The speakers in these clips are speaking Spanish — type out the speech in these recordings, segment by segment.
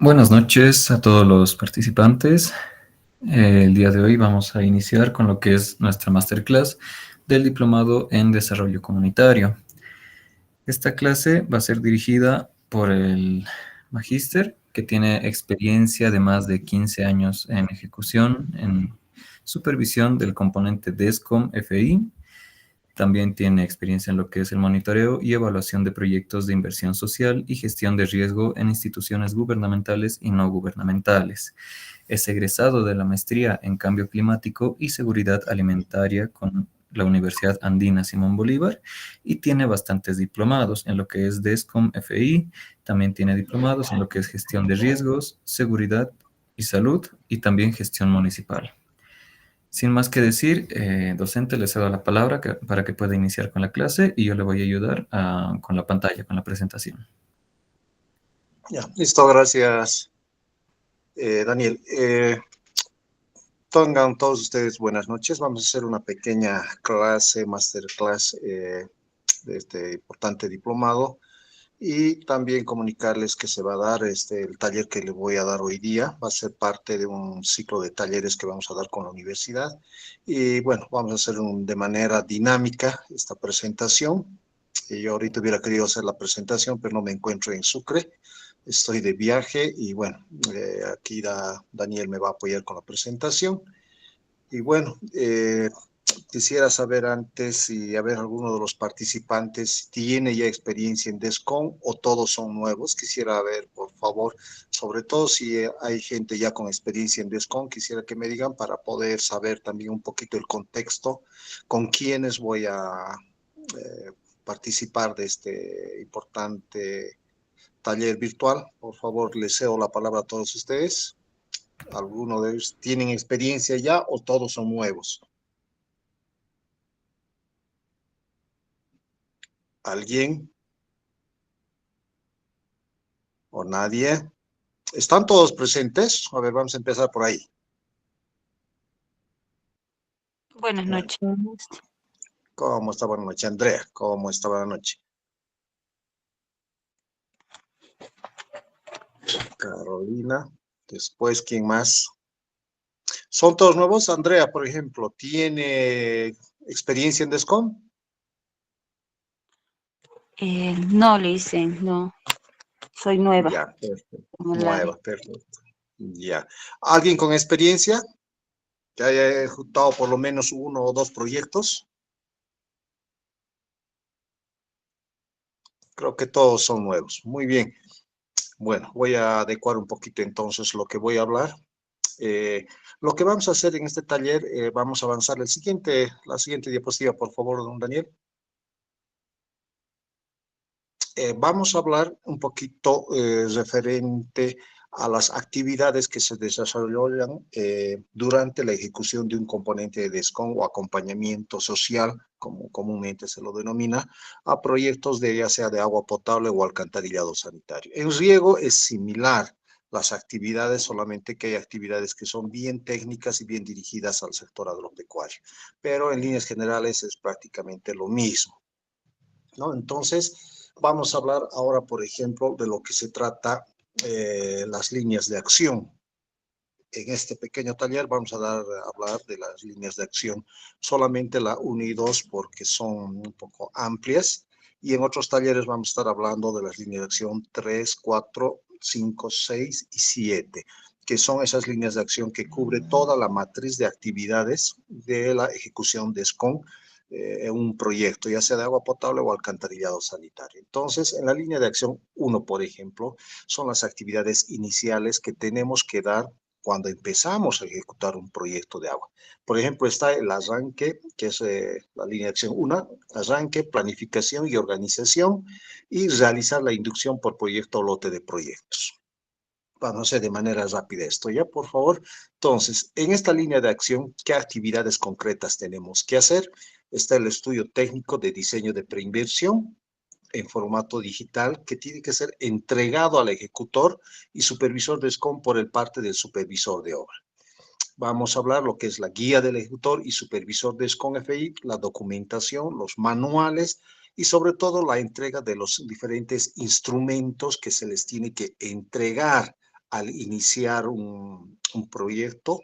Buenas noches a todos los participantes. El día de hoy vamos a iniciar con lo que es nuestra masterclass del Diplomado en Desarrollo Comunitario. Esta clase va a ser dirigida por el magíster que tiene experiencia de más de 15 años en ejecución, en supervisión del componente DESCOM FI. También tiene experiencia en lo que es el monitoreo y evaluación de proyectos de inversión social y gestión de riesgo en instituciones gubernamentales y no gubernamentales. Es egresado de la maestría en cambio climático y seguridad alimentaria con la Universidad Andina Simón Bolívar y tiene bastantes diplomados en lo que es DESCOM FI, también tiene diplomados en lo que es gestión de riesgos, seguridad y salud y también gestión municipal. Sin más que decir, docente, le cedo la palabra para que pueda iniciar con la clase y yo le voy a ayudar con la pantalla, con la presentación. Ya, listo, gracias, Daniel. Tengan todos ustedes buenas noches. Vamos a hacer una pequeña clase, masterclass de este importante diplomado y también comunicarles que se va a dar el taller que les voy a dar hoy día. Va a ser parte de un ciclo de talleres que vamos a dar con la universidad. Y bueno, vamos a hacer de manera dinámica esta presentación. Y yo ahorita hubiera querido hacer la presentación, pero no me encuentro en Sucre. Estoy de viaje y bueno, aquí Daniel me va a apoyar con la presentación. Y bueno, quisiera saber antes si a ver alguno de los participantes tiene ya experiencia en DESCON o todos son nuevos. Quisiera ver, por favor, sobre todo si hay gente ya con experiencia en DESCON, quisiera que me digan para poder saber también un poquito el contexto con quiénes voy a participar de este importante taller virtual. Por favor, les cedo la palabra a todos ustedes. ¿Alguno de ellos tienen experiencia ya o todos son nuevos? ¿Alguien o nadie? ¿Están todos presentes? A ver, vamos a empezar por ahí. Buenas noches. ¿Cómo está? Buenas noches, Andrea. ¿Cómo está? Buenas noches. Carolina. Después, ¿quién más? ¿Son todos nuevos? Andrea, por ejemplo, ¿tiene experiencia en DESCOM? No, le dicen, no, soy nueva Ya, perfecto. en el área. Nueva, perfecto. Ya. ¿Alguien con experiencia que haya ejecutado por lo menos uno o dos proyectos? Creo que todos son nuevos. Muy bien. Bueno, voy a adecuar un poquito entonces lo que voy a hablar. Lo que vamos a hacer en este taller, vamos a avanzar la siguiente diapositiva, por favor, don Daniel. Vamos a hablar un poquito referente a las actividades que se desarrollan durante la ejecución de un componente de DESCON o acompañamiento social, como comúnmente se lo denomina, a proyectos de ya sea de agua potable o alcantarillado sanitario. En riego es similar las actividades, solamente que hay actividades que son bien técnicas y bien dirigidas al sector agropecuario, pero en líneas generales es prácticamente lo mismo, ¿no? Entonces, vamos a hablar ahora, por ejemplo, de lo que se trata las líneas de acción. En este pequeño taller vamos a hablar de las líneas de acción, solamente la 1 y 2 porque son un poco amplias, y en otros talleres vamos a estar hablando de las líneas de acción 3, 4, 5, 6 y 7, que son esas líneas de acción que cubre toda la matriz de actividades de la ejecución de SCON en un proyecto, ya sea de agua potable o alcantarillado sanitario. Entonces, en la línea de acción 1, por ejemplo, son las actividades iniciales que tenemos que dar cuando empezamos a ejecutar un proyecto de agua. Por ejemplo, está el arranque, que es la línea de acción 1, arranque, planificación y organización, y realizar la inducción por proyecto o lote de proyectos. Vamos a hacer de manera rápida esto, ¿ya? Por favor. Entonces, en esta línea de acción, ¿qué actividades concretas tenemos que hacer? Está el estudio técnico de diseño de preinversión en formato digital que tiene que ser entregado al ejecutor y supervisor de SCOM por el parte del supervisor de obra. Vamos a hablar lo que es la guía del ejecutor y supervisor de SCOM FI, la documentación, los manuales y sobre todo la entrega de los diferentes instrumentos que se les tiene que entregar al iniciar un proyecto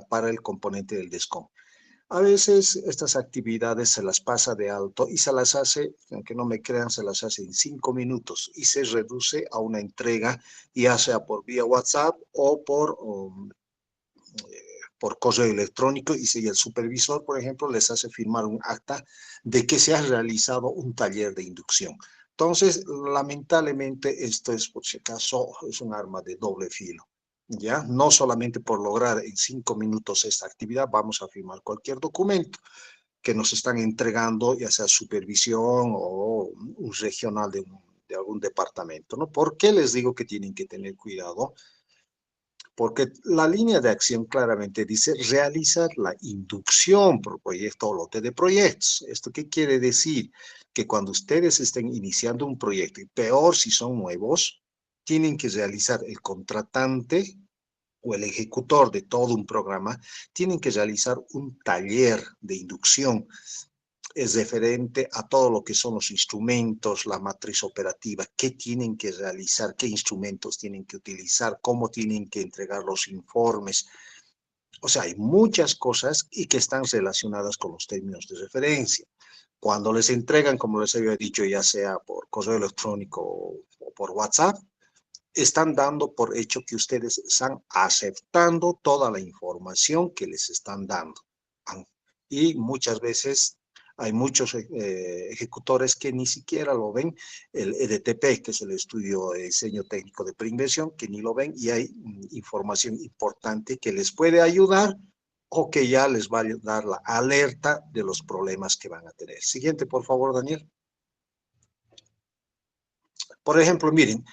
para el componente del DESCOM. A veces estas actividades se las pasa de alto y se las hace, aunque no me crean, se las hace en 5 minutos y se reduce a una entrega, ya sea por vía WhatsApp o por correo electrónico, y si el supervisor, por ejemplo, les hace firmar un acta de que se ha realizado un taller de inducción. Entonces, lamentablemente, esto es, por si acaso, es un arma de doble filo. ¿Ya? No solamente por lograr en 5 minutos esta actividad, vamos a firmar cualquier documento que nos están entregando, ya sea supervisión o un regional de algún departamento, ¿no? ¿Por qué les digo que tienen que tener cuidado? Porque la línea de acción claramente dice realizar la inducción por proyecto o lote de proyectos. ¿Esto qué quiere decir? Que cuando ustedes estén iniciando un proyecto, y peor si son nuevos, tienen que realizar el contratante o el ejecutor de todo un programa, tienen que realizar un taller de inducción. Es referente a todo lo que son los instrumentos, la matriz operativa, qué tienen que realizar, qué instrumentos tienen que utilizar, cómo tienen que entregar los informes. O sea, hay muchas cosas y que están relacionadas con los términos de referencia. Cuando les entregan, como les había dicho, ya sea por correo electrónico o por WhatsApp, están dando por hecho que ustedes están aceptando toda la información que les están dando. Y muchas veces hay muchos ejecutores que ni siquiera lo ven, el EDTP, que es el estudio de diseño técnico de preinversión, que ni lo ven, y hay información importante que les puede ayudar o que ya les va a dar la alerta de los problemas que van a tener. Siguiente, por favor, Daniel. Por ejemplo, miren,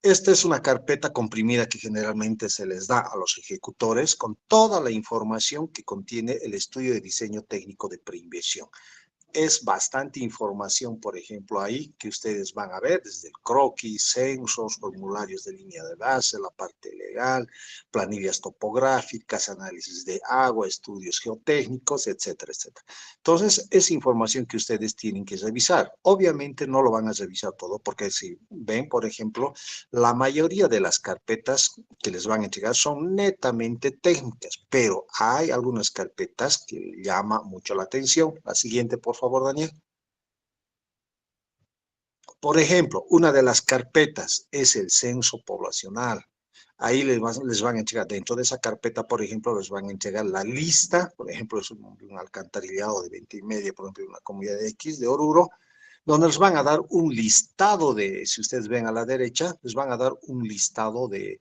esta es una carpeta comprimida que generalmente se les da a los ejecutores con toda la información que contiene el estudio de diseño técnico de preinversión. Es bastante información, por ejemplo, ahí que ustedes van a ver desde el croquis, censos, formularios de línea de base, la parte legal, planillas topográficas, análisis de agua, estudios geotécnicos, etcétera, etcétera. Entonces, es información que ustedes tienen que revisar. Obviamente no lo van a revisar todo porque si ven, por ejemplo, la mayoría de las carpetas que les van a entregar son netamente técnicas, pero hay algunas carpetas que llama mucho la atención. La siguiente, por favor, Daniel. Por ejemplo, una de las carpetas es el censo poblacional. Ahí les van a entregar, dentro de esa carpeta, por ejemplo, les van a entregar la lista, por ejemplo, es un alcantarillado de 20 y media, por ejemplo, una comunidad de X de Oruro, donde les van a dar un listado de, si ustedes ven a la derecha, les van a dar un listado de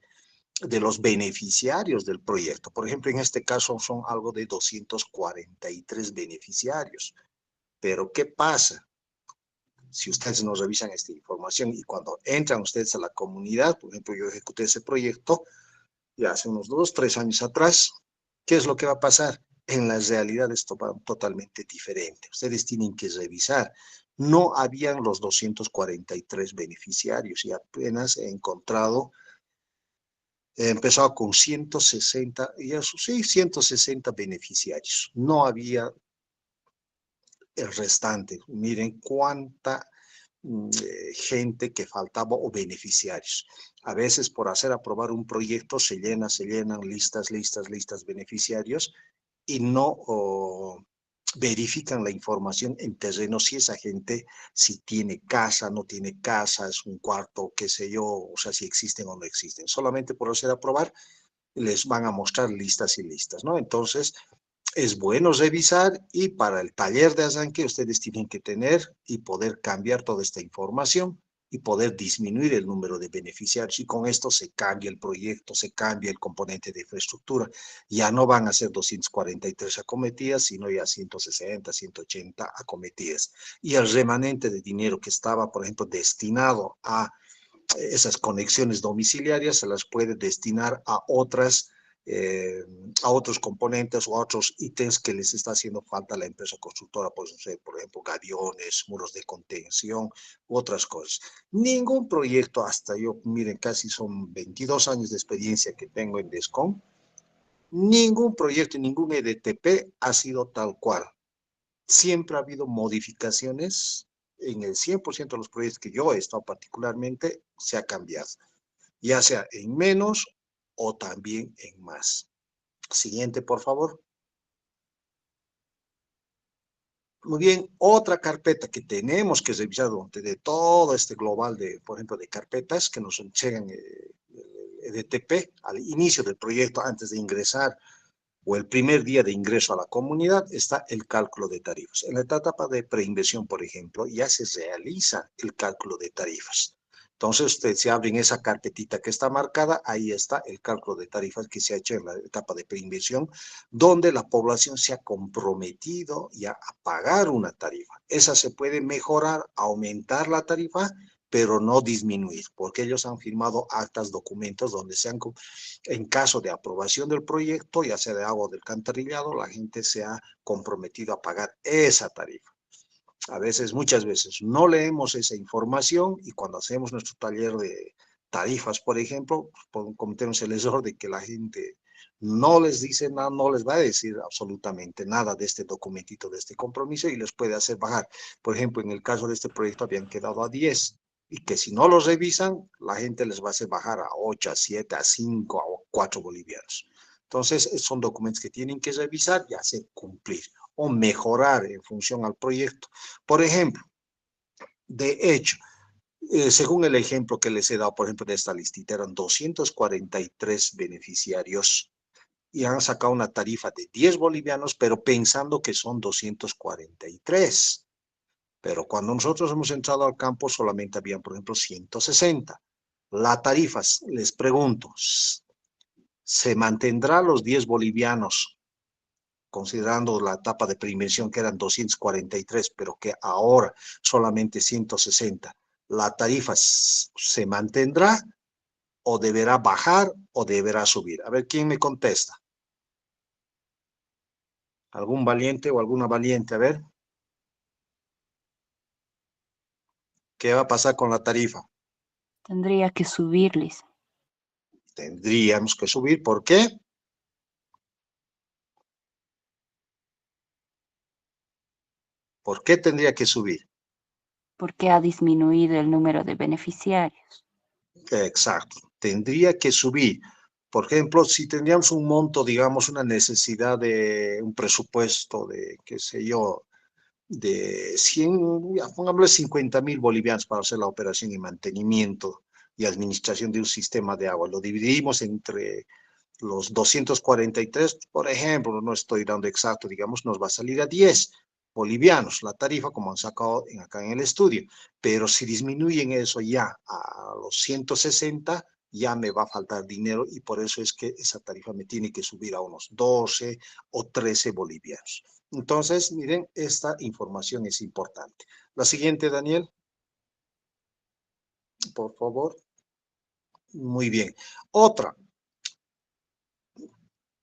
los beneficiarios del proyecto. Por ejemplo, en este caso son algo de 243 beneficiarios. Pero, ¿qué pasa? Si ustedes no revisan esta información y cuando entran ustedes a la comunidad, por ejemplo, yo ejecuté ese proyecto ya hace unos 2, 3 años atrás, ¿qué es lo que va a pasar? En la realidad es totalmente diferente. Ustedes tienen que revisar. No habían los 243 beneficiarios y apenas he encontrado, empezaba con 160, y eso, sí, 160 beneficiarios. No había el restante. Miren cuánta gente que faltaba o beneficiarios. A veces por hacer aprobar un proyecto se llenan listas, beneficiarios y no verifican la información en terreno si esa gente, si tiene casa, no tiene casa, es un cuarto, qué sé yo, o sea, si existen o no existen. Solamente por hacer aprobar les van a mostrar listas y listas, ¿no? Entonces, es bueno revisar y para el taller de arranque ustedes tienen que tener y poder cambiar toda esta información y poder disminuir el número de beneficiarios y con esto se cambia el proyecto, se cambia el componente de infraestructura. Ya no van a ser 243 acometidas, sino ya 160, 180 acometidas. Y el remanente de dinero que estaba, por ejemplo, destinado a esas conexiones domiciliarias se las puede destinar a otros componentes o a otros ítems que les está haciendo falta a la empresa constructora, pues, no sé, por ejemplo, gaviones, muros de contención u otras cosas. Ningún proyecto hasta yo, miren, casi son 22 años de experiencia que tengo en DESCOM, ningún proyecto, ningún EDTP ha sido tal cual. Siempre ha habido modificaciones. En el 100% de los proyectos que yo he estado particularmente, se ha cambiado. ya sea en menos o también en más. Siguiente, por favor. Muy bien, otra carpeta que tenemos que revisar de todo este global de, por ejemplo, de carpetas que nos llegan el EDTP al inicio del proyecto antes de ingresar o el primer día de ingreso a la comunidad, está el cálculo de tarifas. En la etapa de preinversión, por ejemplo, ya se realiza el cálculo de tarifas. Entonces, usted se abre en esa carpetita que está marcada, ahí está el cálculo de tarifas que se ha hecho en la etapa de preinversión, donde la población se ha comprometido ya a pagar una tarifa. Esa se puede mejorar, aumentar la tarifa, pero no disminuir, porque ellos han firmado actas, documentos donde se han, en caso de aprobación del proyecto, ya sea de agua o del alcantarillado, la gente se ha comprometido a pagar esa tarifa. A veces, muchas veces, no leemos esa información y cuando hacemos nuestro taller de tarifas, por ejemplo, cometemos el error de que la gente no les dice nada, no les va a decir absolutamente nada de este documentito, de este compromiso y les puede hacer bajar. Por ejemplo, en el caso de este proyecto habían quedado a 10 y que si no los revisan, la gente les va a hacer bajar a 8, a 7, a 5, a 4 bolivianos. Entonces, son documentos que tienen que revisar y hacer cumplir o mejorar en función al proyecto. Por ejemplo, de hecho, según el ejemplo que les he dado, por ejemplo, de esta listita, eran 243 beneficiarios y han sacado una tarifa de 10 bolivianos, pero pensando que son 243. Pero cuando nosotros hemos entrado al campo, solamente habían, por ejemplo, 160. La tarifa, les pregunto, ¿se mantendrá los 10 bolivianos considerando la etapa de preinversión que eran 243, pero que ahora solamente 160, ¿la tarifa se mantendrá o deberá bajar o deberá subir? A ver, ¿quién me contesta? ¿Algún valiente o alguna valiente? A ver, ¿qué va a pasar con la tarifa? Tendría que subirles. Tendríamos que subir, ¿por qué? ¿Por qué tendría que subir? Porque ha disminuido el número de beneficiarios. Exacto, tendría que subir. Por ejemplo, si tendríamos un monto, digamos, una necesidad de un presupuesto de, qué sé yo, de 100, ya, pongámosle 50.000 bolivianos para hacer la operación y mantenimiento y administración de un sistema de agua. Lo dividimos entre los 243, por ejemplo, no estoy dando exacto, digamos, nos va a salir a 10 bolivianos la tarifa, como han sacado acá en el estudio. Pero si disminuyen eso ya a los 160, ya me va a faltar dinero y por eso es que esa tarifa me tiene que subir a unos 12 o 13 bolivianos. Entonces, miren, esta información es importante. La siguiente, Daniel, por favor. Muy bien. Otra,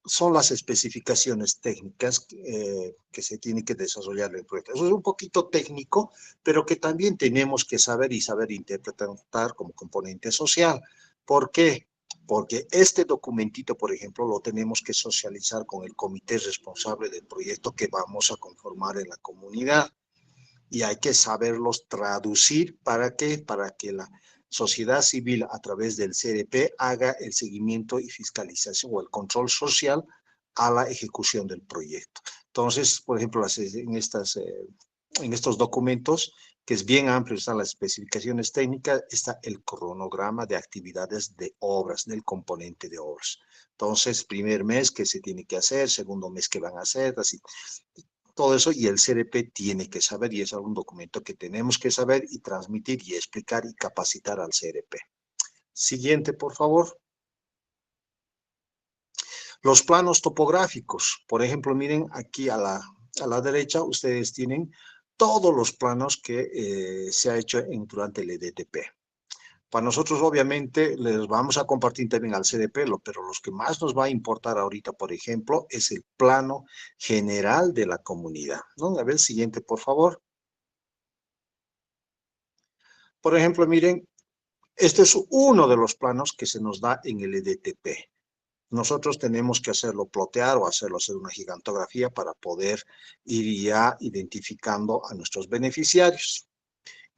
son las especificaciones técnicas que se tienen que desarrollar en el proyecto. Eso es un poquito técnico, pero que también tenemos que saber y saber interpretar como componente social. ¿Por qué? Porque este documentito, por ejemplo, lo tenemos que socializar con el comité responsable del proyecto que vamos a conformar en la comunidad. Y hay que saberlos traducir ¿para qué? Para que la sociedad civil a través del CDP haga el seguimiento y fiscalización o el control social a la ejecución del proyecto. Entonces, por ejemplo, en estos documentos, que es bien amplio, están las especificaciones técnicas, está el cronograma de actividades de obras, del componente de obras. Entonces, primer mes, ¿qué se tiene que hacer? Segundo mes, ¿qué van a hacer? Así todo eso y el CDP tiene que saber y es algún documento que tenemos que saber y transmitir y explicar y capacitar al CDP. Siguiente, por favor. Los planos topográficos. Por ejemplo, miren aquí a la derecha, ustedes tienen todos los planos que se ha hecho durante el EDTP. Para nosotros, obviamente, les vamos a compartir también al CDP, pero los que más nos va a importar ahorita, por ejemplo, es el plano general de la comunidad, ¿no? A ver, siguiente, por favor. Por ejemplo, miren, este es uno de los planos que se nos da en el EDTP. Nosotros tenemos que hacerlo plotear o hacer una gigantografía para poder ir ya identificando a nuestros beneficiarios.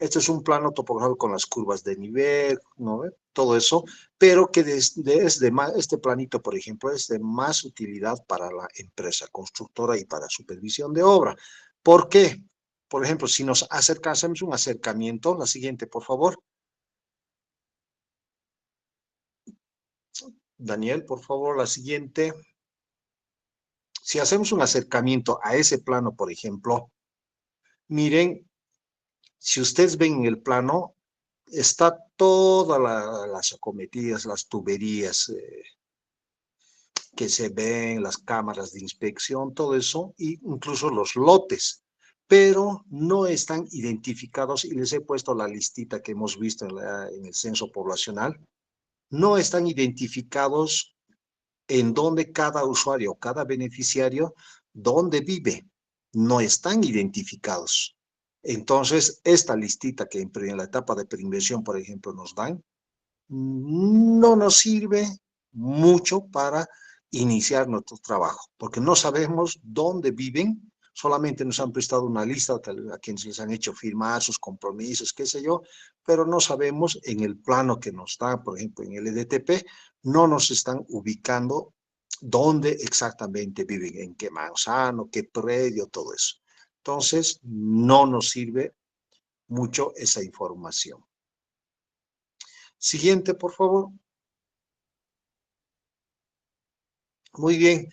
Este es un plano topográfico con las curvas de nivel, ¿no? Todo eso, pero que este planito, por ejemplo, es de más utilidad para la empresa constructora y para supervisión de obra. ¿Por qué? Por ejemplo, si nos hacemos un acercamiento, la siguiente, por favor. Daniel, por favor, la siguiente. Si hacemos un acercamiento a ese plano, por ejemplo, miren, si ustedes ven en el plano, está todas las acometidas, las tuberías que se ven, las cámaras de inspección, todo eso, e incluso los lotes, pero no están identificados, y les he puesto la listita que hemos visto en el censo poblacional, no están identificados en dónde cada usuario, cada beneficiario, dónde vive, no están identificados. Entonces, esta listita que en la etapa de preinversión, por ejemplo, nos dan, no nos sirve mucho para iniciar nuestro trabajo, porque no sabemos dónde viven, solamente nos han prestado una lista a quienes les han hecho firmar sus compromisos, qué sé yo, pero no sabemos en el plano que nos da, por ejemplo, en el EDTP, no nos están ubicando dónde exactamente viven, en qué manzano, qué predio, todo eso. Entonces, no nos sirve mucho esa información. Siguiente, por favor. Muy bien,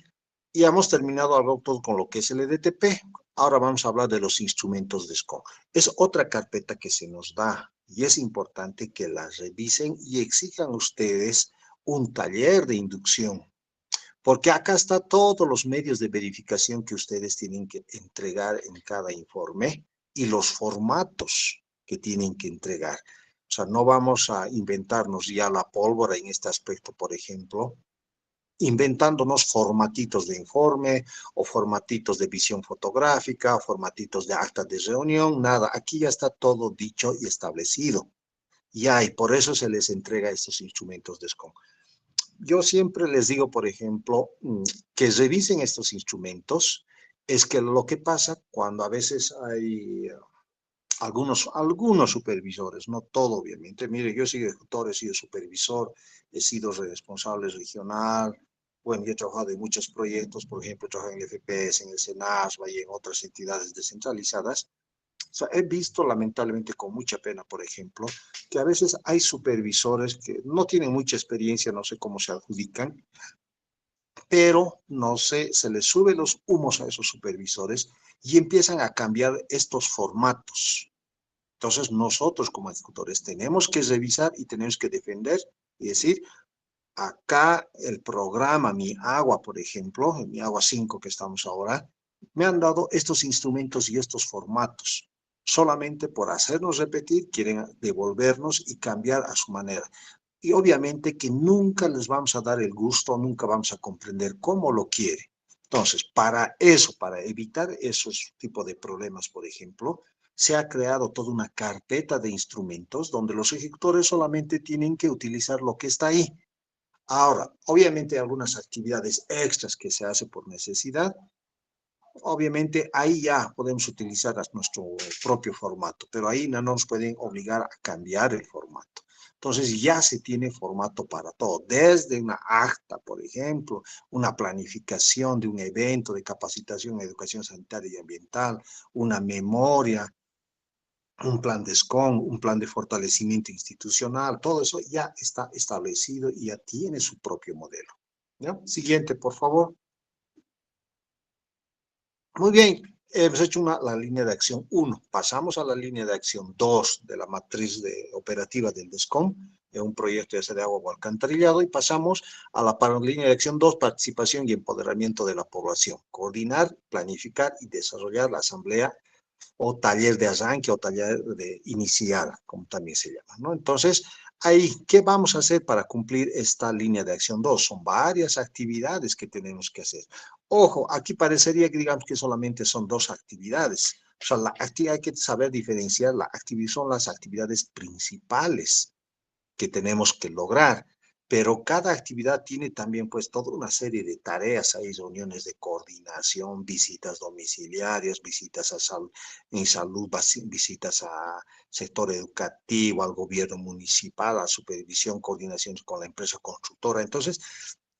ya hemos terminado algo todo con lo que es el EDTP. Ahora vamos a hablar de los instrumentos de SCOM. Es otra carpeta que se nos da y es importante que la revisen y exijan ustedes un taller de inducción, porque acá está todos los medios de verificación que ustedes tienen que entregar en cada informe y los formatos que tienen que entregar. O sea, no vamos a inventarnos ya la pólvora en este aspecto, por ejemplo, inventándonos formatitos de informe o formatitos de visión fotográfica, o formatitos de acta de reunión, nada, aquí ya está todo dicho y establecido. Ya, y por eso se les entrega estos instrumentos de SCOM. Yo siempre les digo, por ejemplo, que revisen estos instrumentos. Es que lo que pasa cuando a veces hay algunos supervisores, no todo obviamente. Mire, yo he sido ejecutor, he sido supervisor, he sido responsable regional. Bueno, yo he trabajado en muchos proyectos, por ejemplo, he trabajado en el FPS, en el SENASBA y en otras entidades descentralizadas. O sea, he visto lamentablemente con mucha pena, por ejemplo, que a veces hay supervisores que no tienen mucha experiencia, no sé cómo se adjudican, pero no sé, se les sube los humos a esos supervisores y empiezan a cambiar estos formatos. Entonces, nosotros como ejecutores tenemos que revisar y tenemos que defender y decir, acá el programa Mi Agua, por ejemplo, en Mi Agua 5 que estamos ahora, me han dado estos instrumentos y estos formatos. Solamente por hacernos repetir, quieren devolvernos y cambiar a su manera. Y obviamente que nunca les vamos a dar el gusto, nunca vamos a comprender cómo lo quiere. Entonces, para eso, para evitar esos tipos de problemas, por ejemplo, se ha creado toda una carpeta de instrumentos donde los ejecutores solamente tienen que utilizar lo que está ahí. Ahora, obviamente hay algunas actividades extras que se hace por necesidad. Obviamente ahí ya podemos utilizar nuestro propio formato, pero ahí no nos pueden obligar a cambiar el formato. Entonces ya se tiene formato para todo, desde una acta, por ejemplo, una planificación de un evento de capacitación en educación sanitaria y ambiental, una memoria, un plan de SCOM, un plan de fortalecimiento institucional, todo eso ya está establecido y ya tiene su propio modelo. ¿Ya? Siguiente, por favor. Muy bien, hemos hecho la línea de acción 1. Pasamos a la línea de acción 2 de la matriz operativa del DESCOM, de un proyecto ya sea de agua o alcantarillado, y pasamos a la línea de acción 2, participación y empoderamiento de la población. Coordinar, planificar y desarrollar la asamblea o taller de arranque o taller de iniciada, como también se llama, ¿no? Entonces, ahí, ¿qué vamos a hacer para cumplir esta línea de acción 2? Son varias actividades que tenemos que hacer. Ojo, aquí parecería que digamos que solamente son 2 actividades. O sea, hay que saber diferenciar, son las actividades principales que tenemos que lograr. pero cada actividad tiene también pues toda una serie de tareas, hay reuniones de coordinación, visitas domiciliarias, visitas en salud, visitas a sector educativo, al gobierno municipal, a supervisión, coordinación con la empresa constructora. Entonces,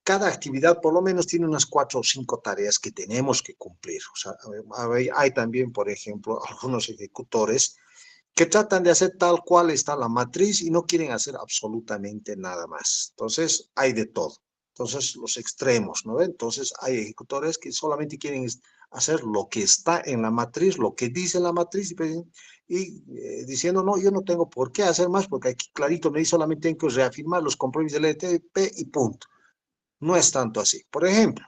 cada actividad por lo menos tiene unas 4 o 5 tareas que tenemos que cumplir. O sea, hay también, por ejemplo, algunos ejecutores que tratan de hacer tal cual está la matriz y no quieren hacer absolutamente nada más. Entonces, hay de todo. Entonces, los extremos, ¿no? Entonces, hay ejecutores que solamente quieren hacer lo que está en la matriz, lo que dice la matriz, diciendo, no, yo no tengo por qué hacer más, porque aquí clarito me dice solamente tengo que reafirmar los compromisos del ETP y punto. No es tanto así. Por ejemplo,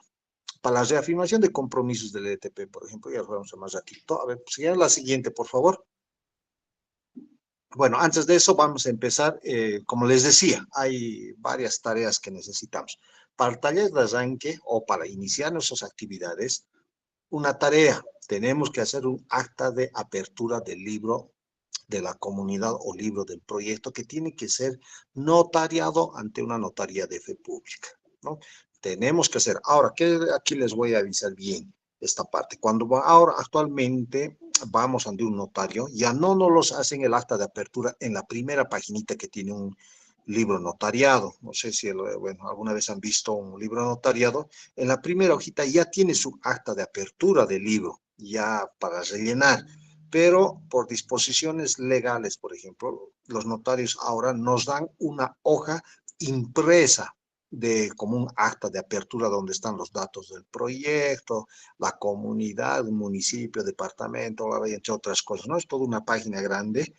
para la reafirmación de compromisos del ETP, por ejemplo, ya lo vamos a más ratito. A ver, sigan la siguiente, por favor. Bueno, antes de eso vamos a empezar, como les decía, hay varias tareas que necesitamos. Para el taller de arranque o para iniciar nuestras actividades, una tarea, tenemos que hacer un acta de apertura del libro de la comunidad o libro del proyecto que tiene que ser notariado ante una notaría de fe pública, ¿no? Tenemos que hacer. Ahora, aquí les voy a avisar bien esta parte. Ahora actualmente vamos ante un notario, ya no nos los hacen el acta de apertura en la primera paginita que tiene un libro notariado. No sé si, bueno, alguna vez han visto un libro notariado. En la primera hojita ya tiene su acta de apertura del libro, ya para rellenar. Pero por disposiciones legales, por ejemplo, los notarios ahora nos dan una hoja impresa como un acta de apertura donde están los datos del proyecto, la comunidad, el municipio, departamento, entre otras cosas, ¿no? Es toda una página grande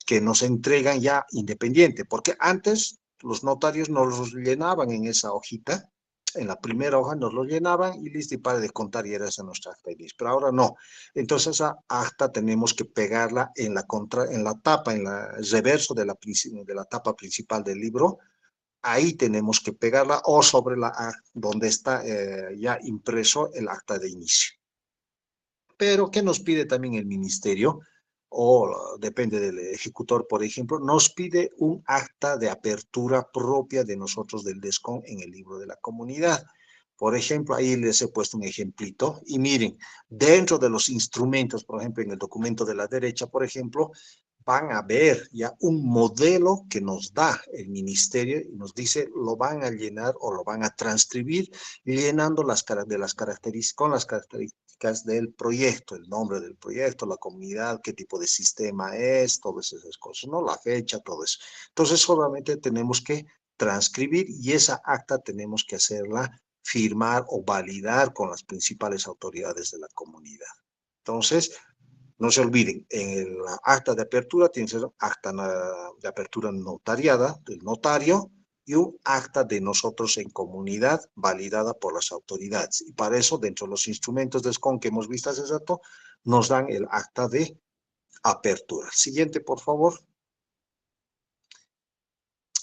que nos entregan ya independiente, porque antes los notarios nos los llenaban en esa hojita, en la primera hoja nos lo llenaban y listo, y para de contar y era esa nuestra acta y listo. Pero ahora no. Entonces esa acta tenemos que pegarla en la tapa, en el reverso de la tapa principal del libro. Ahí tenemos que pegarla o sobre donde está ya impreso el acta de inicio. Pero, ¿qué nos pide también el ministerio? O depende del ejecutor, por ejemplo, nos pide un acta de apertura propia de nosotros del DESCON en el libro de la comunidad. Por ejemplo, ahí les he puesto un ejemplito y miren, dentro de los instrumentos, por ejemplo, en el documento de la derecha, por ejemplo, van a ver ya un modelo que nos da el ministerio y nos dice lo van a llenar o lo van a transcribir llenando con las características del proyecto, el nombre del proyecto, la comunidad, qué tipo de sistema es, todas esas cosas, ¿no? La fecha, todo eso. Entonces solamente tenemos que transcribir y esa acta tenemos que hacerla firmar o validar con las principales autoridades de la comunidad. Entonces, no se olviden, en la acta de apertura tiene que ser acta de apertura notariada del notario y un acta de nosotros en comunidad validada por las autoridades. Y para eso, dentro de los instrumentos de SCON que hemos visto hace rato, nos dan el acta de apertura. Siguiente, por favor.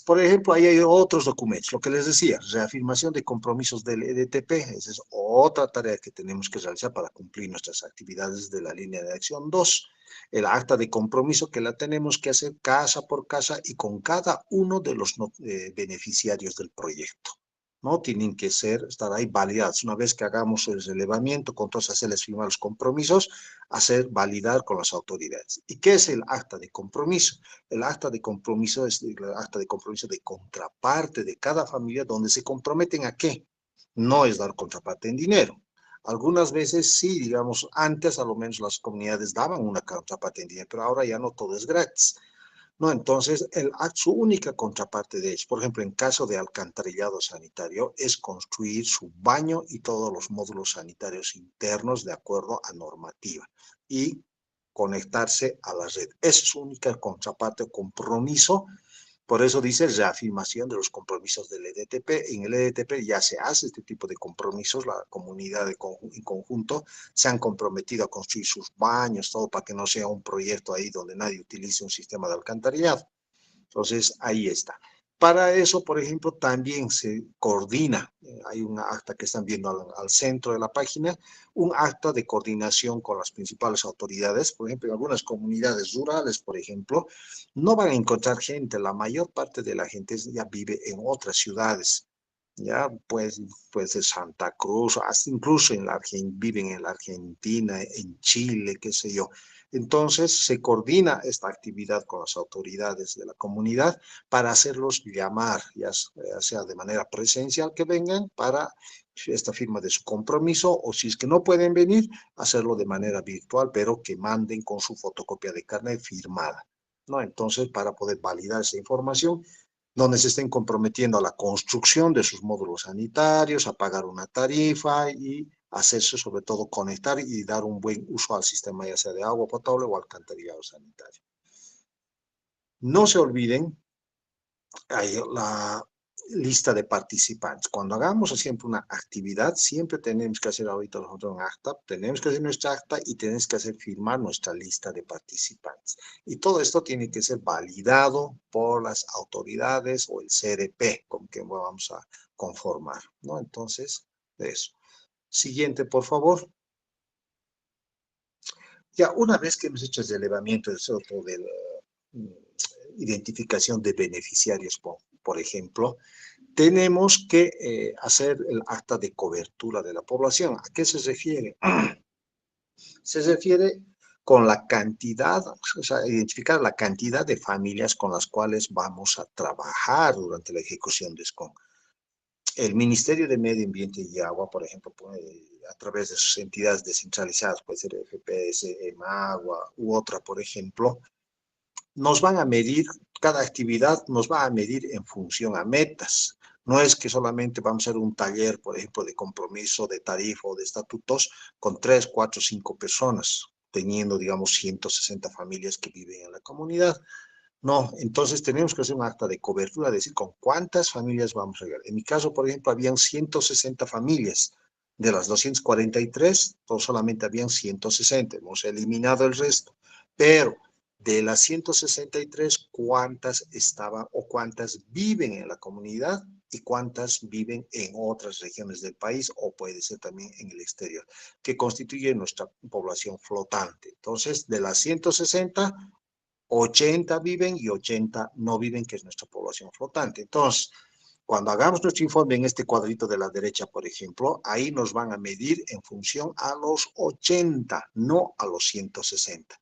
Por ejemplo, ahí hay otros documentos, lo que les decía, reafirmación de compromisos del EDTP, esa es otra tarea que tenemos que realizar para cumplir nuestras actividades de la línea de acción 2. El acta de compromiso que la tenemos que hacer casa por casa y con cada uno de los beneficiarios del proyecto. ¿No? Tienen que estar ahí validados. Una vez que hagamos el relevamiento, con todos hacerles firmar los compromisos, hacer validar con las autoridades. ¿Y qué es el acta de compromiso? El acta de compromiso es el acta de compromiso de contraparte de cada familia donde se comprometen a qué. No es dar contraparte en dinero. Algunas veces sí, digamos, antes a lo menos las comunidades daban una contraparte en dinero, pero ahora ya no todo es gratis. No, entonces, su única contraparte de ellos, por ejemplo, en caso de alcantarillado sanitario, es construir su baño y todos los módulos sanitarios internos de acuerdo a normativa y conectarse a la red. Esa es su única contraparte o compromiso. Por eso dice reafirmación de los compromisos del EDTP. En el EDTP ya se hace este tipo de compromisos, la comunidad en conjunto se han comprometido a construir sus baños, todo para que no sea un proyecto ahí donde nadie utilice un sistema de alcantarillado. Entonces, ahí está. Para eso, por ejemplo, también se coordina, hay un acta que están viendo al centro de la página, un acta de coordinación con las principales autoridades. Por ejemplo, en algunas comunidades rurales, por ejemplo, no van a encontrar gente, la mayor parte de la gente ya vive en otras ciudades. Ya, pues, puede ser Santa Cruz, hasta incluso viven en la Argentina, en Chile, qué sé yo. Entonces, se coordina esta actividad con las autoridades de la comunidad para hacerlos llamar, ya sea de manera presencial que vengan para esta firma de su compromiso, o si es que no pueden venir, hacerlo de manera virtual, pero que manden con su fotocopia de carnet firmada, ¿no? Entonces, para poder validar esa información, donde se estén comprometiendo a la construcción de sus módulos sanitarios, a pagar una tarifa y hacerse, sobre todo, conectar y dar un buen uso al sistema, ya sea de agua potable o alcantarillado sanitario. No se olviden, hay la lista de participantes. Cuando hagamos siempre una actividad, siempre tenemos que hacer ahorita nosotros un acta, tenemos que hacer nuestra acta y tenemos que hacer firmar nuestra lista de participantes. Y todo esto tiene que ser validado por las autoridades o el CRP con que vamos a conformar, ¿no? Entonces, eso. Siguiente, por favor. Ya, una vez que hemos hecho el relevamiento de la identificación de beneficiarios, por ejemplo, tenemos que hacer el acta de cobertura de la población. ¿A qué se refiere? Se refiere con la cantidad, o sea, identificar la cantidad de familias con las cuales vamos a trabajar durante la ejecución de SCON. El Ministerio de Medio Ambiente y Agua, por ejemplo, a través de sus entidades descentralizadas, puede ser FPS, EMAGUA u otra, por ejemplo, nos van a medir, cada actividad nos va a medir en función a metas. No es que solamente vamos a hacer un taller, por ejemplo, de compromiso, de tarifa o de estatutos con 3, 4, 5 personas, teniendo, digamos, 160 familias que viven en la comunidad. No, entonces tenemos que hacer un acta de cobertura, decir con cuántas familias vamos a llegar. En mi caso, por ejemplo, habían 160 familias. De las 243, solamente habían 160. Hemos eliminado el resto. Pero de las 163, ¿cuántas estaban o cuántas viven en la comunidad y cuántas viven en otras regiones del país o puede ser también en el exterior, que constituye nuestra población flotante? Entonces, de las 160, 80 viven y 80 no viven, que es nuestra población flotante. Entonces, cuando hagamos nuestro informe en este cuadrito de la derecha, por ejemplo, ahí nos van a medir en función a los 80, no a los 160,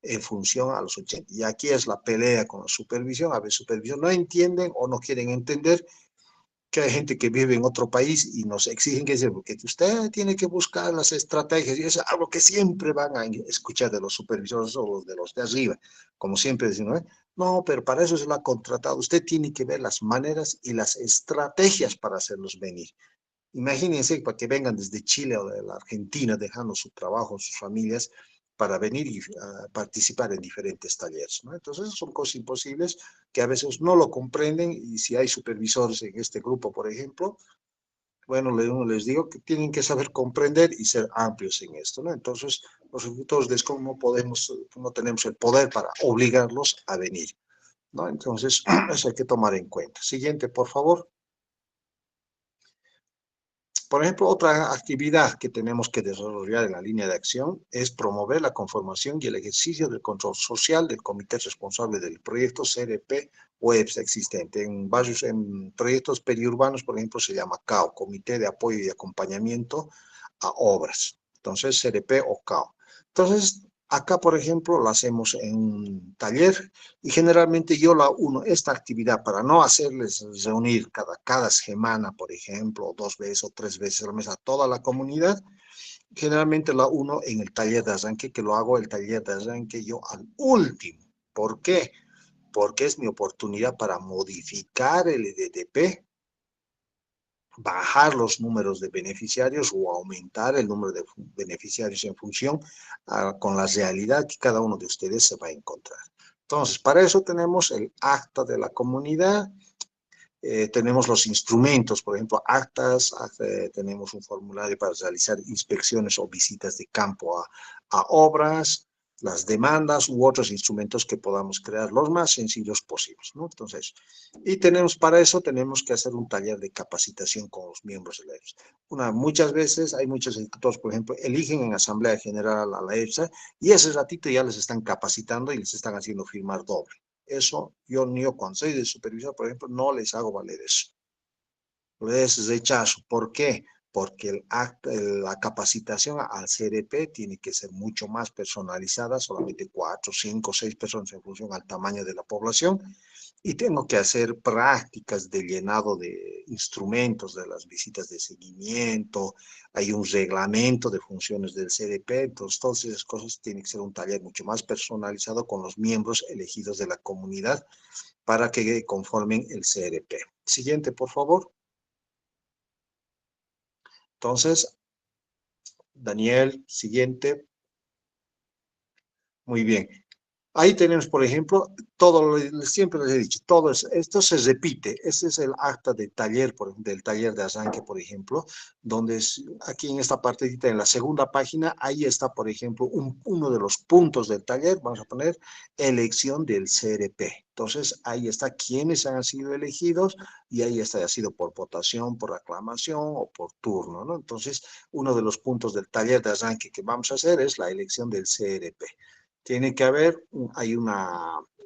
en función a los 80. Y aquí es la pelea con la supervisión. A veces supervisión no entienden o no quieren entender que hay gente que vive en otro país y nos exigen que usted tiene que buscar las estrategias, y eso es algo que siempre van a escuchar de los supervisores o de los de arriba, como siempre decimos, ¿no? No, pero para eso se lo ha contratado, usted tiene que ver las maneras y las estrategias para hacerlos venir. Imagínense para que vengan desde Chile o de la Argentina, dejando su trabajo, sus familias, para venir y participar en diferentes talleres, ¿no? Entonces, son cosas imposibles que a veces no lo comprenden, y si hay supervisores en este grupo, por ejemplo, bueno, les digo que tienen que saber comprender y ser amplios en esto, ¿no? Entonces, los ejecutores de SCON no tenemos el poder para obligarlos a venir, ¿no? Entonces, eso hay que tomar en cuenta. Siguiente, por favor. Por ejemplo, otra actividad que tenemos que desarrollar en la línea de acción es promover la conformación y el ejercicio del control social del comité responsable del proyecto CRP WEBS existente. En proyectos periurbanos, por ejemplo, se llama CAO, Comité de Apoyo y Acompañamiento a Obras. Entonces, CRP o CAO. Entonces, acá, por ejemplo, lo hacemos en un taller y generalmente yo la uno esta actividad para no hacerles reunir cada semana, por ejemplo, 2 veces o 3 veces al mes a toda la comunidad. Generalmente la uno en el taller de arranque, que lo hago el taller de arranque yo al último. ¿Por qué? Porque es mi oportunidad para modificar el EDTP, bajar los números de beneficiarios o aumentar el número de beneficiarios en función con la realidad que cada uno de ustedes se va a encontrar. Entonces, para eso tenemos el acta de la comunidad, tenemos los instrumentos, por ejemplo, actas, tenemos un formulario para realizar inspecciones o visitas de campo a obras, las demandas u otros instrumentos que podamos crear, los más sencillos posibles, ¿no? Entonces, y para eso tenemos que hacer un taller de capacitación con los miembros de la EFSA. Muchas veces hay muchos ejecutores, por ejemplo, eligen en Asamblea General a la EFSA y ese ratito ya les están capacitando y les están haciendo firmar doble. Eso, yo cuando soy de supervisor, por ejemplo, no les hago valer eso. Les rechazo. ¿Por qué? Porque la capacitación al CRP tiene que ser mucho más personalizada, solamente 4, 5, 6 personas en función al tamaño de la población, y tengo que hacer prácticas de llenado de instrumentos, de las visitas de seguimiento, hay un reglamento de funciones del CRP, entonces todas esas cosas tienen que ser un taller mucho más personalizado con los miembros elegidos de la comunidad para que conformen el CRP. Siguiente, por favor. Entonces, Daniel, siguiente. Muy bien. Ahí tenemos, por ejemplo, siempre les he dicho, esto se repite. Este es el acta de taller, del taller de arranque, por ejemplo, donde aquí en esta partecita, en la segunda página, ahí está, por ejemplo, uno de los puntos del taller, vamos a poner elección del CRP. Entonces, ahí está quiénes han sido elegidos y ahí está, ha sido por votación, por aclamación o por turno, ¿no? Entonces, uno de los puntos del taller de arranque que vamos a hacer es la elección del CRP. Tiene que haber,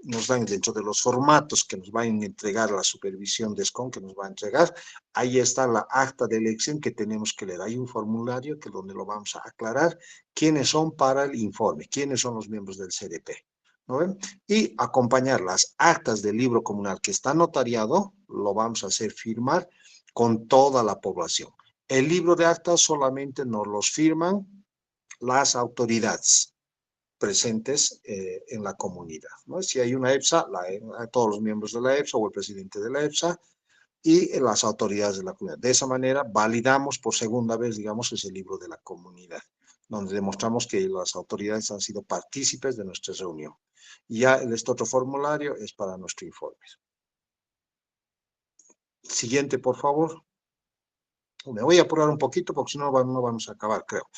nos dan dentro de los formatos que nos van a entregar la supervisión de SCON, que nos va a entregar, ahí está la acta de elección que tenemos que leer. Hay un formulario donde lo vamos a aclarar, quiénes son para el informe, quiénes son los miembros del CRP. ¿No ven? Y acompañar las actas del libro comunal que está notariado, lo vamos a hacer firmar con toda la población. El libro de actas solamente nos los firman las autoridades presentes en la comunidad, ¿no? Si hay una EFSA, todos los miembros de la EFSA o el presidente de la EFSA y las autoridades de la comunidad. De esa manera validamos por segunda vez, digamos, ese libro de la comunidad, donde demostramos que las autoridades han sido partícipes de nuestra reunión. Y ya este otro formulario es para nuestro informe. Siguiente, por favor. Me voy a apurar un poquito porque si no, no vamos a acabar, creo.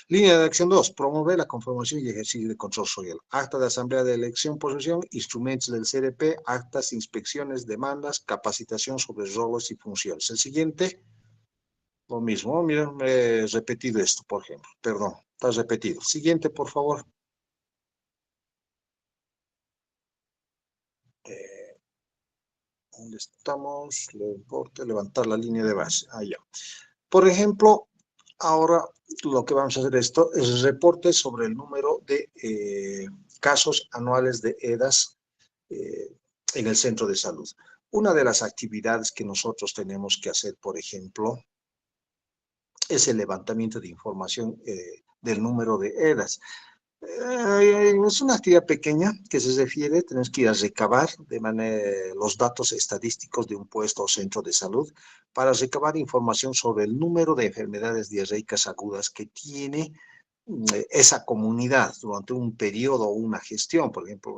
Línea de acción 2. Promover la conformación y ejercicio de control social. Acta de asamblea de elección, posesión, instrumentos del CRP, actas, inspecciones, demandas, capacitación sobre roles y funciones. El siguiente, lo mismo. Miren, me he repetido esto, por ejemplo. Perdón, está repetido. Siguiente, por favor. ¿Dónde estamos? Le importa levantar la línea de base. Allá. Por ejemplo, ahora lo que vamos a hacer es reportes sobre el número de casos anuales de EDAS en el centro de salud. Una de las actividades que nosotros tenemos que hacer, por ejemplo, es el levantamiento de información del número de EDAS. Es una actividad pequeña que se refiere, tenemos que ir a recabar los datos estadísticos de un puesto o centro de salud para recabar información sobre el número de enfermedades diarreicas agudas que tiene esa comunidad durante un periodo o una gestión. Por ejemplo,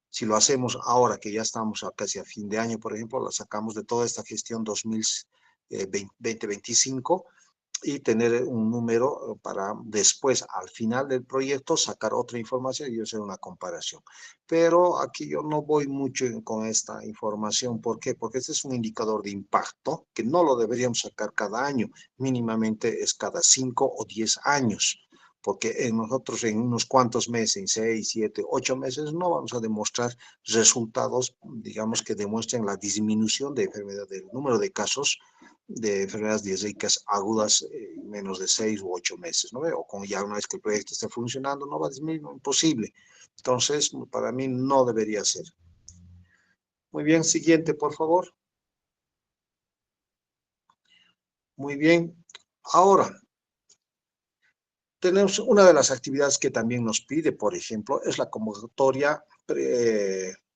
si lo hacemos ahora que ya estamos casi a fin de año, por ejemplo, la sacamos de toda esta gestión 2025 y tener un número para después, al final del proyecto, sacar otra información y hacer una comparación. Pero aquí yo no voy mucho con esta información. ¿Por qué? Porque este es un indicador de impacto que no lo deberíamos sacar cada año, mínimamente es cada 5 o 10 años. Porque nosotros en unos cuantos meses, en 6, 7, 8 meses, no vamos a demostrar resultados, digamos, que demuestren la disminución de enfermedad, del número de casos de enfermedades diarreicas agudas en menos de 6 u 8 meses, ¿no? O con ya una vez que el proyecto esté funcionando, no va a disminuir, imposible. Entonces, para mí no debería ser. Muy bien, siguiente, por favor. Muy bien. Ahora, tenemos una de las actividades que también nos pide, por ejemplo, es la convocatoria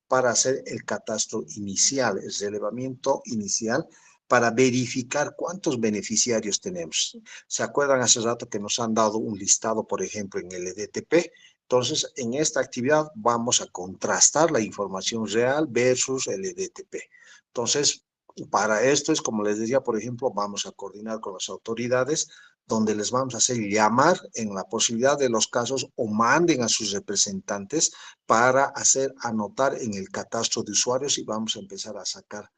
para hacer el catastro inicial, el relevamiento inicial, para verificar cuántos beneficiarios tenemos. ¿Se acuerdan hace rato que nos han dado un listado, por ejemplo, en el EDTP? Entonces, en esta actividad vamos a contrastar la información real versus el EDTP. Entonces, para esto es como les decía, por ejemplo, vamos a coordinar con las autoridades donde les vamos a hacer llamar en la posibilidad de los casos o manden a sus representantes para hacer anotar en el catastro de usuarios y vamos a empezar a sacar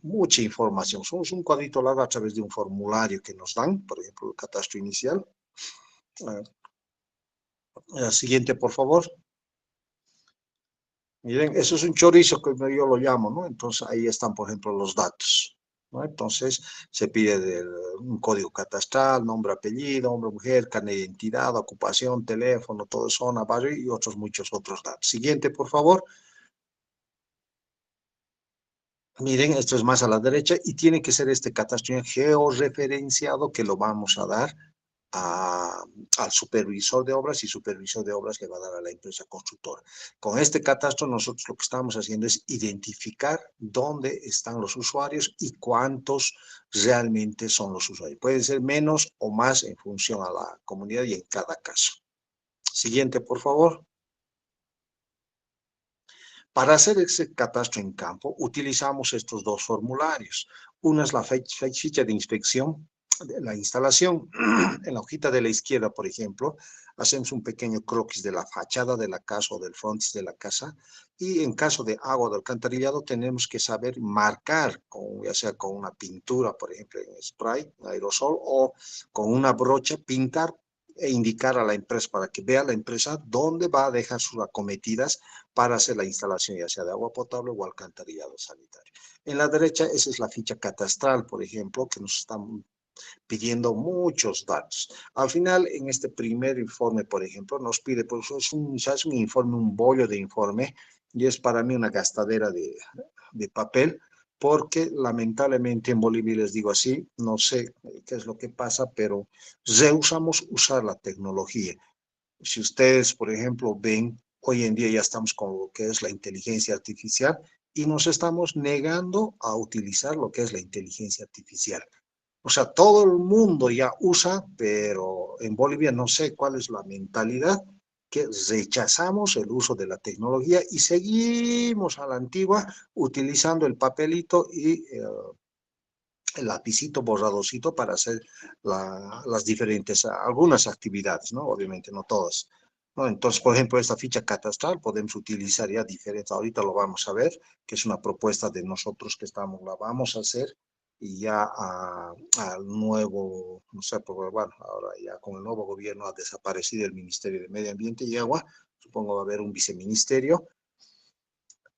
mucha información. Somos un cuadrito largo a través de un formulario que nos dan, por ejemplo, el catastro inicial. Siguiente, por favor. Miren, eso es un chorizo que yo lo llamo, ¿no? Entonces ahí están, por ejemplo, los datos, ¿no? Entonces se pide un código catastral, nombre, apellido, hombre, mujer, carnet de identidad, ocupación, teléfono, todo zona, barrio y otros muchos otros datos. Siguiente, por favor. Miren, esto es más a la derecha y tiene que ser este catastro georreferenciado que lo vamos a dar al supervisor de obras y supervisor de obras le va a dar a la empresa constructora. Con este catastro nosotros lo que estamos haciendo es identificar dónde están los usuarios y cuántos realmente son los usuarios. Pueden ser menos o más en función a la comunidad y en cada caso. Siguiente, por favor. Para hacer ese catastro en campo, utilizamos estos dos formularios. Una es la ficha de inspección de la instalación. En la hojita de la izquierda, por ejemplo, hacemos un pequeño croquis de la fachada de la casa o del frontis de la casa y en caso de agua de alcantarillado tenemos que saber marcar, ya sea con una pintura, por ejemplo, en spray, en aerosol, o con una brocha, pintar e indicar a la empresa para que vea la empresa dónde va a dejar sus acometidas para hacer la instalación ya sea de agua potable o alcantarillado sanitario. En la derecha, esa es la ficha catastral, por ejemplo, que nos están pidiendo muchos datos. Al final, en este primer informe, por ejemplo, nos pide, pues es un informe, un bollo de informe, y es para mí una gastadera de papel, porque lamentablemente en Bolivia, les digo así, no sé qué es lo que pasa, pero rehusamos usar la tecnología. Si ustedes, por ejemplo, ven, hoy en día ya estamos con lo que es la inteligencia artificial y nos estamos negando a utilizar lo que es la inteligencia artificial. O sea, todo el mundo ya usa, pero en Bolivia no sé cuál es la mentalidad, que rechazamos el uso de la tecnología y seguimos a la antigua utilizando el papelito y el lapicito borradorcito para hacer las diferentes, algunas actividades, ¿no? Obviamente no todas, ¿no? Entonces, por ejemplo, esta ficha catastral podemos utilizar ya diferentes, ahorita lo vamos a ver, que es una propuesta de nosotros que la vamos a hacer y ya al nuevo, no sé, pues, bueno, ahora ya con el nuevo gobierno ha desaparecido el Ministerio de Medio Ambiente y Agua, supongo va a haber un viceministerio.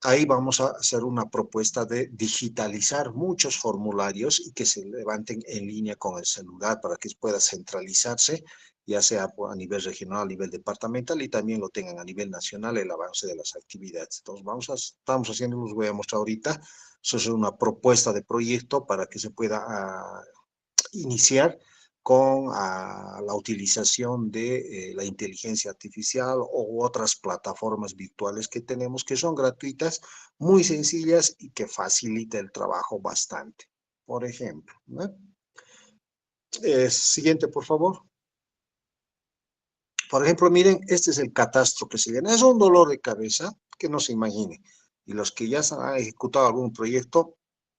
Ahí vamos a hacer una propuesta de digitalizar muchos formularios y que se levanten en línea con el celular para que pueda centralizarse, ya sea a nivel regional, a nivel departamental y también lo tengan a nivel nacional el avance de las actividades. Entonces estamos haciendo, los voy a mostrar ahorita, eso es una propuesta de proyecto para que se pueda iniciar con la utilización de la inteligencia artificial u otras plataformas virtuales que tenemos que son gratuitas, muy sencillas y que facilita el trabajo bastante. Por ejemplo, ¿no? Siguiente, por favor. Por ejemplo, miren, este es el catastro que se viene. Es un dolor de cabeza que no se imagine. Y los que ya han ejecutado algún proyecto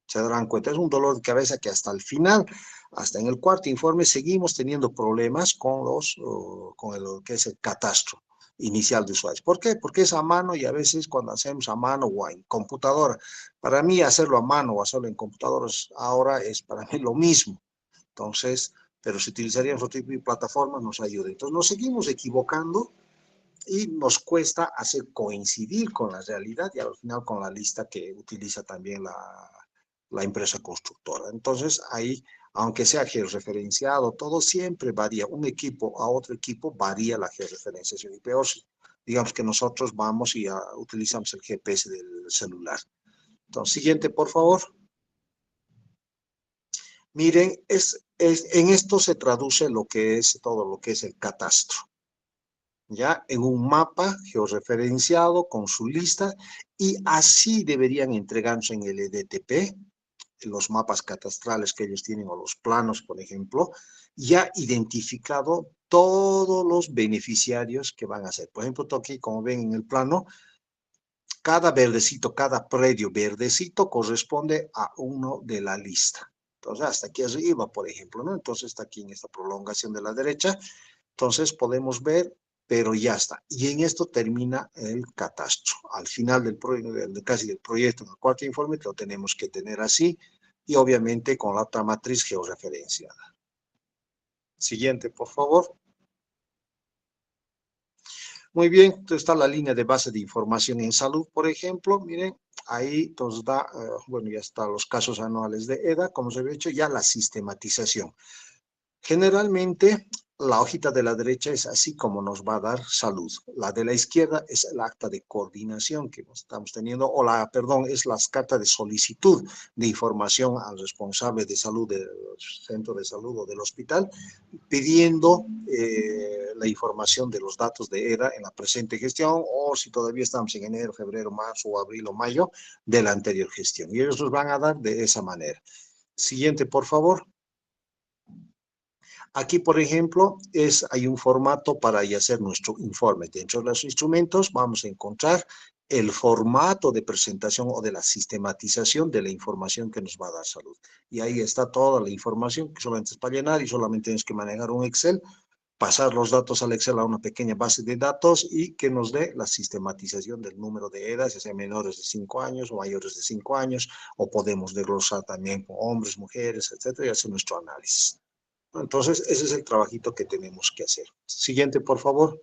se darán cuenta. Es un dolor de cabeza que hasta el final, hasta en el cuarto informe, seguimos teniendo problemas con lo que es el catastro inicial de usuarios. ¿Por qué? Porque es a mano y a veces cuando hacemos a mano o en computadora. Para mí hacerlo a mano o hacerlo en computadoras ahora es para mí lo mismo. Entonces, pero si utilizaríamos otro tipo de plataformas nos ayuda. Entonces nos seguimos equivocando y nos cuesta hacer coincidir con la realidad y al final con la lista que utiliza también la empresa constructora. Entonces ahí, aunque sea georreferenciado, todo siempre varía. Un equipo a otro equipo varía la georreferenciación y peor, digamos que nosotros vamos y utilizamos el GPS del celular. Entonces, siguiente, por favor. Miren, en esto se traduce lo que es todo lo que es el catastro, ¿ya? En un mapa georreferenciado con su lista y así deberían entregarse en el EDTP, los mapas catastrales que ellos tienen o los planos, por ejemplo, ya identificado todos los beneficiarios que van a ser. Por ejemplo, aquí, como ven en el plano, cada verdecito, cada predio verdecito corresponde a uno de la lista. Entonces, hasta aquí arriba, por ejemplo, ¿no? Entonces, está aquí en esta prolongación de la derecha. Entonces, podemos ver, pero ya está. Y en esto termina el catastro. Al final casi del proyecto, en el cuarto informe, lo tenemos que tener así y obviamente con la otra matriz georreferenciada. Siguiente, por favor. Muy bien, entonces está la línea de base de información en salud, por ejemplo. Miren, ahí nos da, bueno, ya están los casos anuales de EDA, como se había hecho, ya la sistematización. Generalmente, la hojita de la derecha es así como nos va a dar salud. La de la izquierda es el acta de coordinación que estamos teniendo, perdón, es las cartas de solicitud de información al responsable de salud del centro de salud o del hospital, pidiendo la información de los datos de EDA en la presente gestión, o si todavía estamos en enero, febrero, marzo, o abril o mayo de la anterior gestión. Y ellos nos van a dar de esa manera. Siguiente, por favor. Aquí, por ejemplo, hay un formato para hacer nuestro informe. Dentro de los instrumentos vamos a encontrar el formato de presentación o de la sistematización de la información que nos va a dar salud. Y ahí está toda la información que solamente es para llenar y solamente tienes que manejar un Excel, pasar los datos al Excel a una pequeña base de datos y que nos dé la sistematización del número de edades, ya sea menores de 5 años o mayores de 5 años, o podemos desglosar también por hombres, mujeres, etcétera, y hacer nuestro análisis. Entonces, ese es el trabajito que tenemos que hacer. Siguiente, por favor.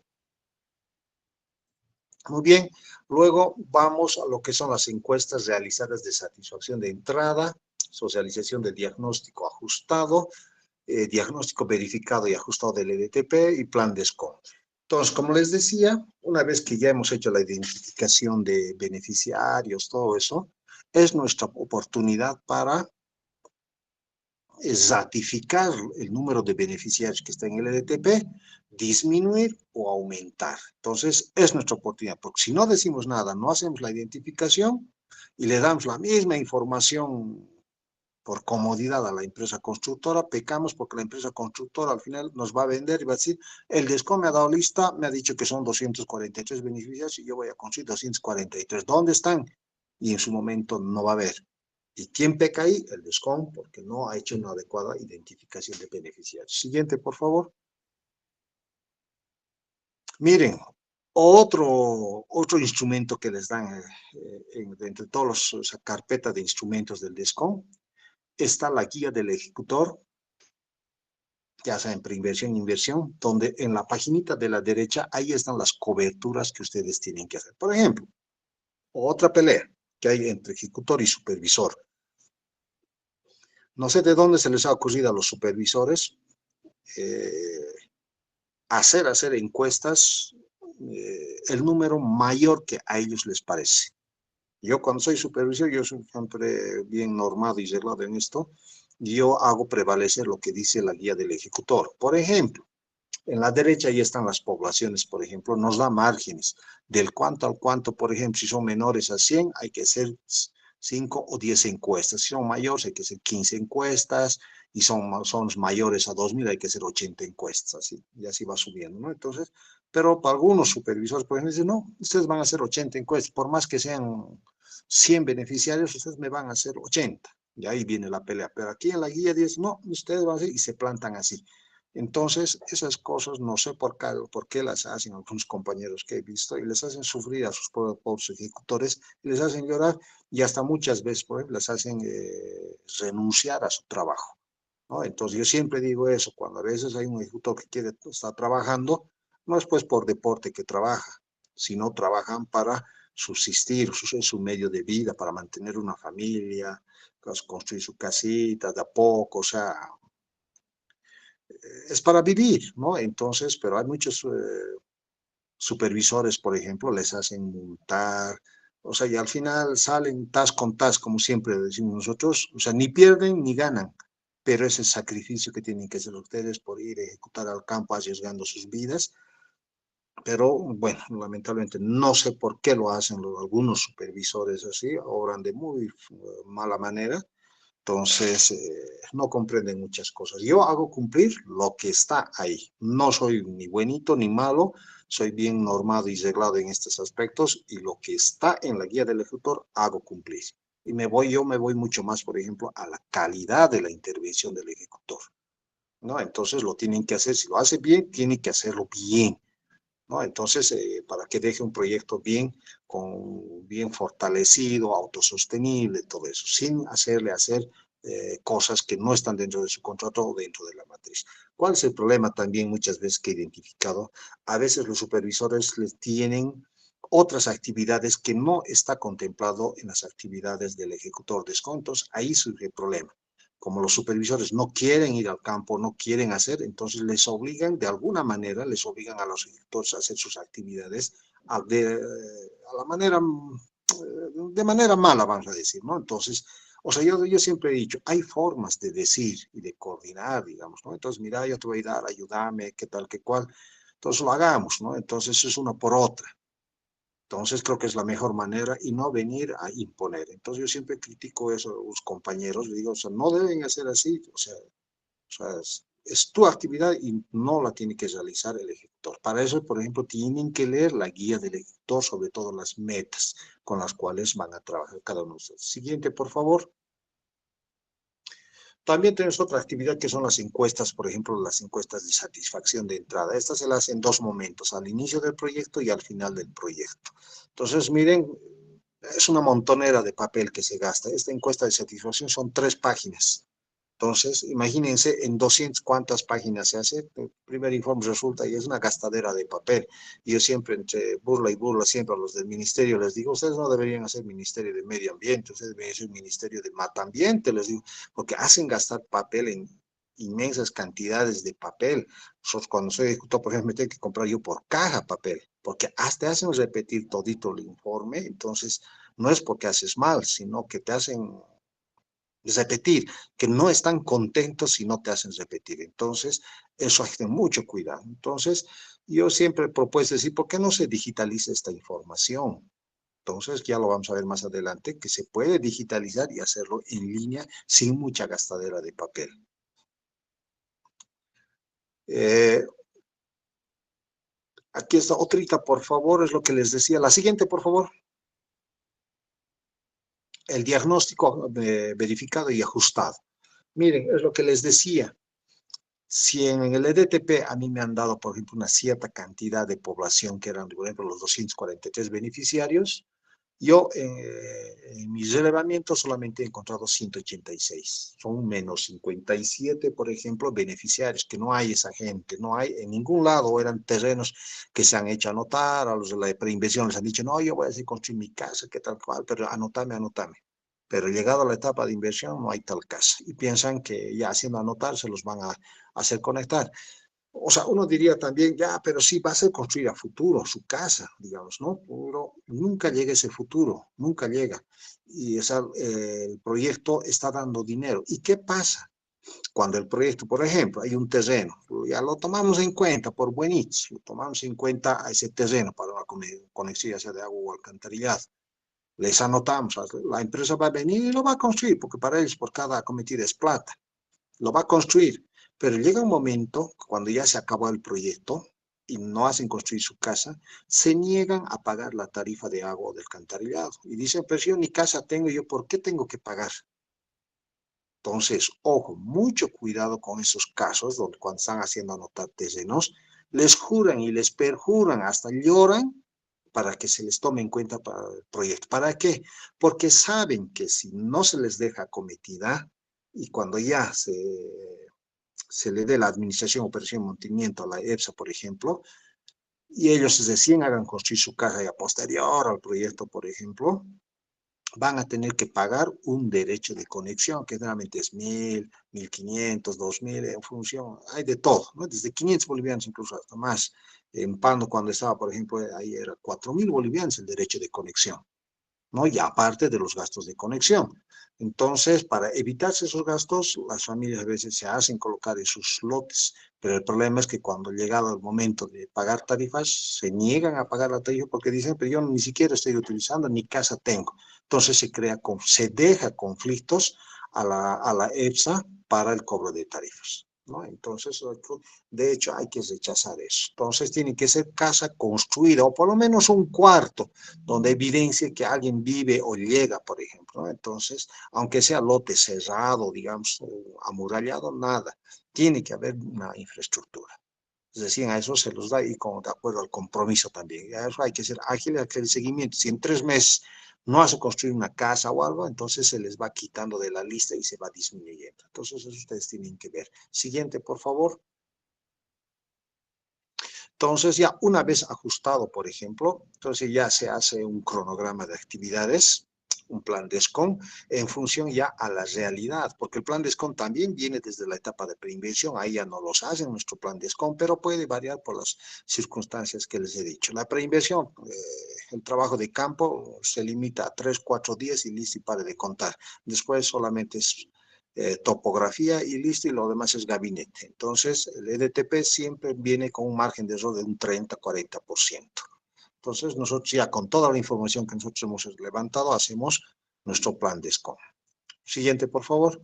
Muy bien. Luego vamos a lo que son las encuestas realizadas de satisfacción de entrada, socialización de diagnóstico ajustado, diagnóstico verificado y ajustado del EDTP y plan de SCOM. Entonces, como les decía, una vez que ya hemos hecho la identificación de beneficiarios, todo eso, es nuestra oportunidad para ratificar el número de beneficiarios que está en el EDTP, disminuir o aumentar. Entonces, es nuestra oportunidad, porque si no decimos nada, no hacemos la identificación y le damos la misma información por comodidad a la empresa constructora, pecamos porque la empresa constructora al final nos va a vender y va a decir, el DESCOM me ha dado lista, me ha dicho que son 243 beneficiarios y yo voy a conseguir 243. ¿Dónde están? Y en su momento no va a haber. ¿Y quién peca ahí? El DESCOM, porque no ha hecho una adecuada identificación de beneficiarios. Siguiente, por favor. Miren, otro instrumento que les dan entre todos esa carpeta de instrumentos del DESCOM, está la guía del ejecutor, ya sea en preinversión e inversión, donde en la paginita de la derecha, ahí están las coberturas que ustedes tienen que hacer. Por ejemplo, otra pelea que hay entre ejecutor y supervisor. No sé de dónde se les ha ocurrido a los supervisores hacer encuestas, el número mayor que a ellos les parece. Yo cuando soy supervisor, yo soy siempre bien normado y reglado en esto, yo hago prevalecer lo que dice la guía del ejecutor. Por ejemplo, en la derecha ahí están las poblaciones, por ejemplo, nos da márgenes del cuánto al cuánto, por ejemplo, si son menores a 100 hay que hacer 5 o 10 encuestas, si son mayores hay que hacer 15 encuestas, y son mayores a 2000 hay que hacer 80 encuestas, así, y así va subiendo, ¿no? Entonces, pero para algunos supervisores, por ejemplo, dicen, no, ustedes van a hacer 80 encuestas, por más que sean 100 beneficiarios, ustedes me van a hacer 80, y ahí viene la pelea, pero aquí en la guía dice, no, ustedes van a hacer, y se plantan así. Entonces, esas cosas no sé por qué las hacen algunos compañeros que he visto y les hacen sufrir a sus pobres ejecutores, y les hacen llorar y hasta muchas veces, por ejemplo, les hacen renunciar a su trabajo, ¿no? Entonces, yo siempre digo eso, cuando a veces hay un ejecutor que quiere estar trabajando, no es pues por deporte que trabaja, sino trabajan para subsistir, su medio de vida, para mantener una familia, pues, construir su casita de a poco, o sea, es para vivir, ¿no? Entonces, pero hay muchos supervisores, por ejemplo, les hacen multar, o sea, y al final salen tas con tas, como siempre decimos nosotros, o sea, ni pierden ni ganan, pero es el sacrificio que tienen que hacer ustedes por ir a ejecutar al campo arriesgando sus vidas. Pero bueno, lamentablemente no sé por qué lo hacen algunos supervisores así, obran de muy mala manera. Entonces, no comprenden muchas cosas. Yo hago cumplir lo que está ahí. No soy ni buenito ni malo, soy bien normado y reglado en estos aspectos y lo que está en la guía del ejecutor hago cumplir. Y yo me voy mucho más, por ejemplo, a la calidad de la intervención del ejecutor, ¿no? Entonces lo tienen que hacer, si lo hace bien, tienen que hacerlo bien, ¿no? Entonces, para que deje un proyecto bien fortalecido, autosostenible, todo eso, sin hacerle hacer cosas que no están dentro de su contrato o dentro de la matriz. ¿Cuál es el problema también muchas veces que he identificado? A veces los supervisores les tienen otras actividades que no está contemplado en las actividades del ejecutor de descontos, ahí surge el problema. Como los supervisores no quieren ir al campo, no quieren hacer, entonces les obligan, de alguna manera, les obligan a los ejecutores a hacer sus actividades de manera mala, vamos a decir, ¿no? Entonces, o sea, yo siempre he dicho, hay formas de decir y de coordinar, digamos, ¿no? Entonces, mira, yo te voy a dar, ayúdame, qué tal, qué cual. Entonces lo hagamos, ¿no? Entonces es una por otra. Entonces creo que es la mejor manera y no venir a imponer. Entonces yo siempre critico eso a los compañeros, le digo, o sea, no deben hacer así, o sea, es tu actividad y no la tiene que realizar el ejecutor. Para eso, por ejemplo, tienen que leer la guía del ejecutor, sobre todo las metas con las cuales van a trabajar cada uno de ustedes. Siguiente, por favor. También tenemos otra actividad que son las encuestas, por ejemplo, las encuestas de satisfacción de entrada. Estas se las hacen en dos momentos, al inicio del proyecto y al final del proyecto. Entonces, miren, es una montonera de papel que se gasta. Esta encuesta de satisfacción son 3 páginas. Entonces, imagínense en 200 cuántas páginas se hace. El primer informe resulta y es una gastadera de papel. Y yo siempre, entre burla y burla, siempre a los del ministerio les digo, ustedes no deberían hacer ministerio de medio ambiente, ustedes deberían ser ministerio de mata ambiente, les digo, porque hacen gastar papel en inmensas cantidades de papel. Nosotros cuando soy ejecutor, por ejemplo, me tengo que comprar yo por caja papel, porque hasta hacen repetir todito el informe. Entonces, no es porque haces mal, sino que te hacen repetir, que no están contentos si no te hacen repetir. Entonces, eso hay que tener mucho cuidado. Entonces, yo siempre he propuesto decir, ¿por qué no se digitaliza esta información? Entonces, ya lo vamos a ver más adelante, que se puede digitalizar y hacerlo en línea sin mucha gastadera de papel. Aquí está otrita, por favor, es lo que les decía. La siguiente, por favor. El diagnóstico verificado y ajustado. Miren, es lo que les decía. Si en el EDTP a mí me han dado, por ejemplo, una cierta cantidad de población, que eran, por ejemplo, los 243 beneficiarios, yo en mis relevamientos solamente he encontrado 186. Son menos 57, por ejemplo, beneficiarios, que no hay esa gente, no hay en ningún lado. Eran terrenos que se han hecho anotar, a los de la preinversión les han dicho, no, yo voy a hacer construir mi casa, qué tal cual, pero anótame, anótame. Pero llegado a la etapa de inversión no hay tal casa. Y piensan que ya haciendo anotar se los van a hacer conectar. O sea, uno diría también, ya, pero sí va a ser construir a futuro su casa, digamos, ¿no? Pero nunca llega ese futuro, nunca llega. Y el proyecto está dando dinero. ¿Y qué pasa? Cuando el proyecto, por ejemplo, hay un terreno, ya lo tomamos en cuenta por buenitos, lo tomamos en cuenta a ese terreno para una conexión, ya sea de agua o alcantarillado. Les anotamos, la empresa va a venir y lo va a construir, porque para ellos por cada acometida es plata. Lo va a construir, pero llega un momento, cuando ya se acabó el proyecto y no hacen construir su casa, se niegan a pagar la tarifa de agua o del alcantarillado. Y dicen, pero yo ni casa tengo, yo ¿por qué tengo que pagar? Entonces, ojo, mucho cuidado con esos casos donde cuando están haciendo anotar terrenos, les juran y les perjuran, hasta lloran para que se les tome en cuenta para el proyecto. ¿Para qué? Porque saben que si no se les deja cometida y cuando ya se le dé la administración, operación y mantenimiento a la EPSA, por ejemplo, y ellos recién hagan construir su casa ya posterior al proyecto, por ejemplo, van a tener que pagar un derecho de conexión, que generalmente es 1.000, 1.500, 2.000, en función, hay de todo, ¿no? Desde 500 bolivianos incluso hasta más. En Pando, cuando estaba, por ejemplo, ahí era 4.000 bolivianos el derecho de conexión, ¿no? Y aparte de los gastos de conexión. Entonces, para evitarse esos gastos, las familias a veces se hacen colocar en sus lotes, pero el problema es que cuando llegado el momento de pagar tarifas, se niegan a pagar la tarifa porque dicen, pero yo ni siquiera estoy utilizando, ni casa tengo. Entonces se deja conflictos a la EPSA para el cobro de tarifas. ¿no? Entonces, de hecho, hay que rechazar eso. Entonces, tiene que ser casa construida, o por lo menos un cuarto, donde evidencie que alguien vive o llega, por ejemplo, ¿no? Entonces, aunque sea lote cerrado, digamos, o amurallado, nada. Tiene que haber una infraestructura. Es decir, a eso se los da y de acuerdo al compromiso también. A eso hay que ser ágil, hay que hacer seguimiento. Si en 3 meses no hace construir una casa o algo, entonces se les va quitando de la lista y se va disminuyendo. Entonces, eso ustedes tienen que ver. Siguiente, por favor. Entonces, ya una vez ajustado, por ejemplo, entonces ya se hace un cronograma de actividades, un plan DESCON, en función ya a la realidad, porque el plan DESCON también viene desde la etapa de preinvención, ahí ya no los hacen nuestro plan DESCON, pero puede variar por las circunstancias que les he dicho. La preinvención, el trabajo de campo se limita a 3, 4 días y listo y pare de contar. Después solamente es topografía y listo, y lo demás es gabinete. Entonces, el EDTP siempre viene con un margen de error de un 30-40%. Entonces, nosotros ya con toda la información que nosotros hemos levantado, hacemos nuestro plan de SCOM. Siguiente, por favor.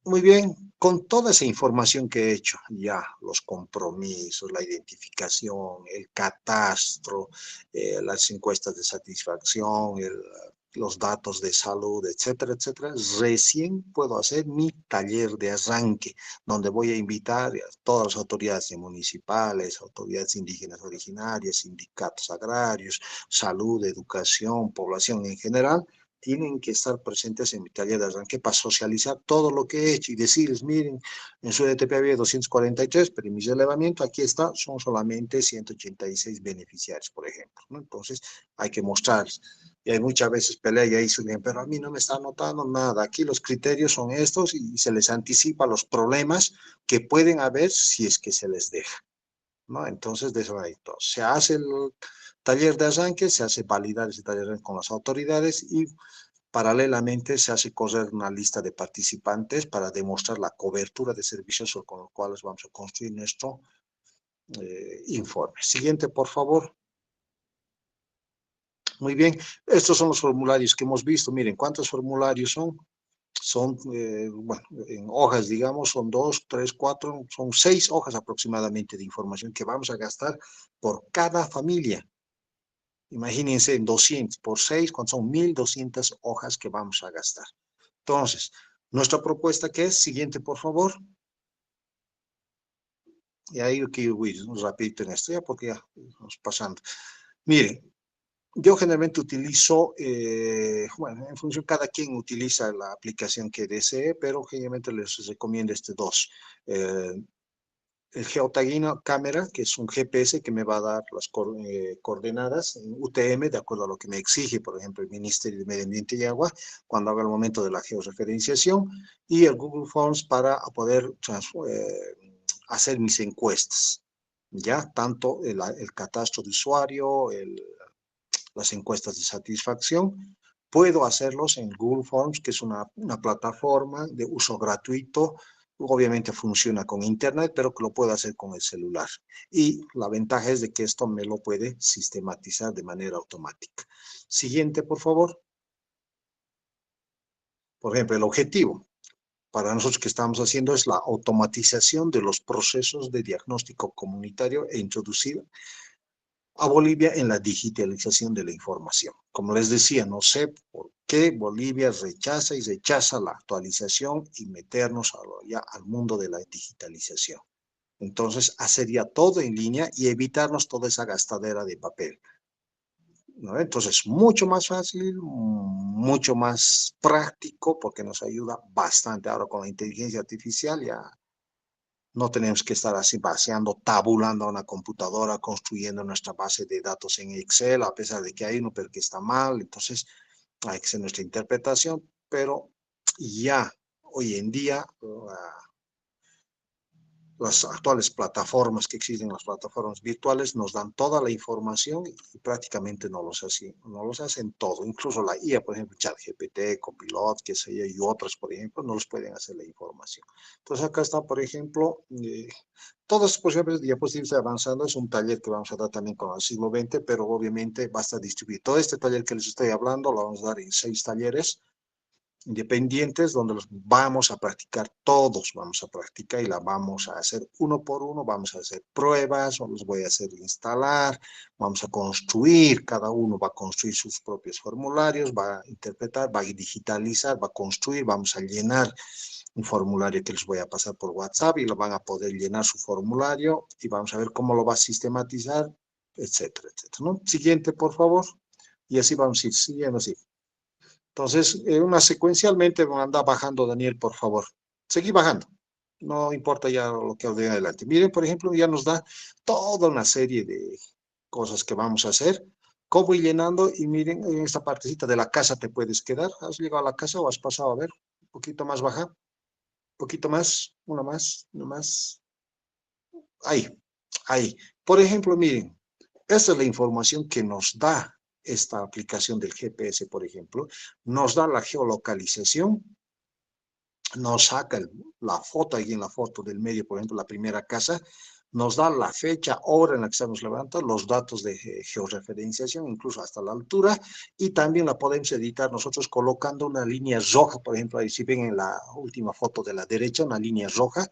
Muy bien, con toda esa información que he hecho, ya los compromisos, la identificación, el catastro, las encuestas de satisfacción, los datos de salud, etcétera, etcétera, recién puedo hacer mi taller de arranque, donde voy a invitar a todas las autoridades municipales, autoridades indígenas originarias, sindicatos agrarios, salud, educación, población en general, tienen que estar presentes en mi taller de arranque para socializar todo lo que he hecho y decirles, miren, en su EDTP había 243, pero en mi relevamiento aquí está, son solamente 186 beneficiarios, por ejemplo, ¿no? Entonces, hay que mostrarles. Y hay muchas veces pelea y ahí suelen, pero a mí no me está anotando nada. Aquí los criterios son estos y se les anticipa los problemas que pueden haber si es que se les deja, ¿no? Entonces, de eso ahí todo. Se hace el taller de arranque, se hace validar ese taller con las autoridades y paralelamente se hace correr una lista de participantes para demostrar la cobertura de servicios con los cuales vamos a construir nuestro informe. Siguiente, por favor. Muy bien, estos son los formularios que hemos visto. Miren, ¿cuántos formularios son? Son, bueno, en hojas, digamos, son 2, 3, 4, son 6 hojas aproximadamente de información que vamos a gastar por cada familia. Imagínense en 200 por 6, cuando son 1.200 hojas que vamos a gastar. Entonces, nuestra propuesta, ¿qué es? Siguiente, por favor. Y ahí que ir rapidito en esto, ya porque ya vamos pasando. Miren, yo generalmente utilizo, bueno, en función, cada quien utiliza la aplicación que desee, pero generalmente les recomiendo dos. El geotagging cámara, que es un GPS que me va a dar las coordenadas en UTM, de acuerdo a lo que me exige, por ejemplo, el Ministerio de Medio Ambiente y Agua, cuando haga el momento de la georreferenciación, y el Google Forms para poder hacer mis encuestas, ya, tanto el catastro de usuario, las encuestas de satisfacción, puedo hacerlos en Google Forms, que es una plataforma de uso gratuito. Obviamente funciona con internet, pero que lo puedo hacer con el celular. Y la ventaja es de que esto me lo puede sistematizar de manera automática. Siguiente, por favor. Por ejemplo, el objetivo para nosotros que estamos haciendo es la automatización de los procesos de diagnóstico comunitario e introducir a Bolivia en la digitalización de la información. Como les decía, no sé por qué Bolivia rechaza y rechaza la actualización y meternos ya al mundo de la digitalización. Entonces, hacer ya todo en línea y evitarnos toda esa gastadera de papel, ¿no? Entonces, mucho más fácil, mucho más práctico, porque nos ayuda bastante. Ahora con la inteligencia artificial ya no tenemos que estar así vaciando, tabulando a una computadora, construyendo nuestra base de datos en Excel, a pesar de que hay uno, pero que está mal. Entonces, hay que hacer nuestra interpretación, pero ya hoy en día las actuales plataformas que existen, las plataformas virtuales, nos dan toda la información y prácticamente no los hacen todo. Incluso la IA, por ejemplo, ChatGPT, Copilot, que sé yo, y otras, por ejemplo, no los pueden hacer la información. Entonces acá está, por ejemplo, todas, por ejemplo, diapositivas avanzando. Es un taller que vamos a dar también con el siglo XX, pero obviamente basta distribuir. Todo este taller que les estoy hablando lo vamos a dar en 6 talleres. independientes donde los vamos a practicar, todos vamos a practicar y la vamos a hacer uno por uno, vamos a hacer pruebas, o los voy a hacer instalar, vamos a construir, cada uno va a construir sus propios formularios, va a interpretar, va a digitalizar, va a construir, vamos a llenar un formulario que les voy a pasar por WhatsApp y lo van a poder llenar su formulario y vamos a ver cómo lo va a sistematizar, etcétera, etcétera, ¿no? Siguiente, por favor. Y así vamos a ir siguiendo así. Entonces, secuencialmente anda bajando, Daniel, por favor. Seguí bajando. No importa ya lo que de adelante. Miren, por ejemplo, ya nos da toda una serie de cosas que vamos a hacer. ¿Cómo ir llenando? Y miren, en esta partecita de la casa te puedes quedar. ¿Has llegado a la casa o has pasado? A ver, un poquito más baja. Un poquito más, una más. Ahí, ahí. Por ejemplo, miren, esta es la información que nos da esta aplicación del GPS, por ejemplo. Nos da la geolocalización, nos saca la foto, ahí en la foto del medio, por ejemplo, la primera casa, nos da la fecha, hora en la que estamos levantando, los datos de georreferenciación, incluso hasta la altura, y también la podemos editar nosotros colocando una línea roja, por ejemplo, ahí si ven en la última foto de la derecha, una línea roja,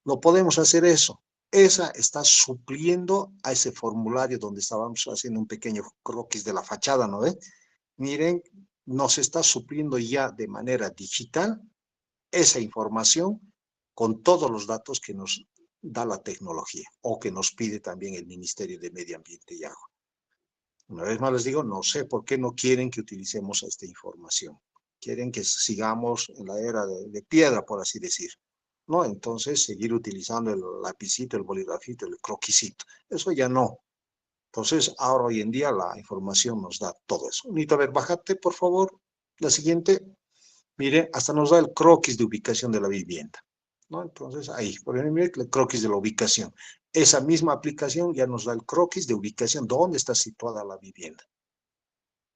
lo podemos hacer eso. Esa está supliendo a ese formulario donde estábamos haciendo un pequeño croquis de la fachada, ¿no ve? Miren, nos está supliendo ya de manera digital esa información con todos los datos que nos da la tecnología o que nos pide también el Ministerio de Medio Ambiente y Agua. Una vez más les digo, no sé por qué no quieren que utilicemos esta información. Quieren que sigamos en la era de piedra, por así decir. ¿No? Entonces, seguir utilizando el lapicito, el bolígrafito, el croquisito. Eso ya no. Entonces, ahora hoy en día la información nos da todo eso. Unito, a ver, bájate, por favor. La siguiente. Mire, hasta nos da el croquis de ubicación de la vivienda, ¿no? Entonces, ahí, por ejemplo, mire el croquis de la ubicación. Esa misma aplicación ya nos da el croquis de ubicación, dónde está situada la vivienda.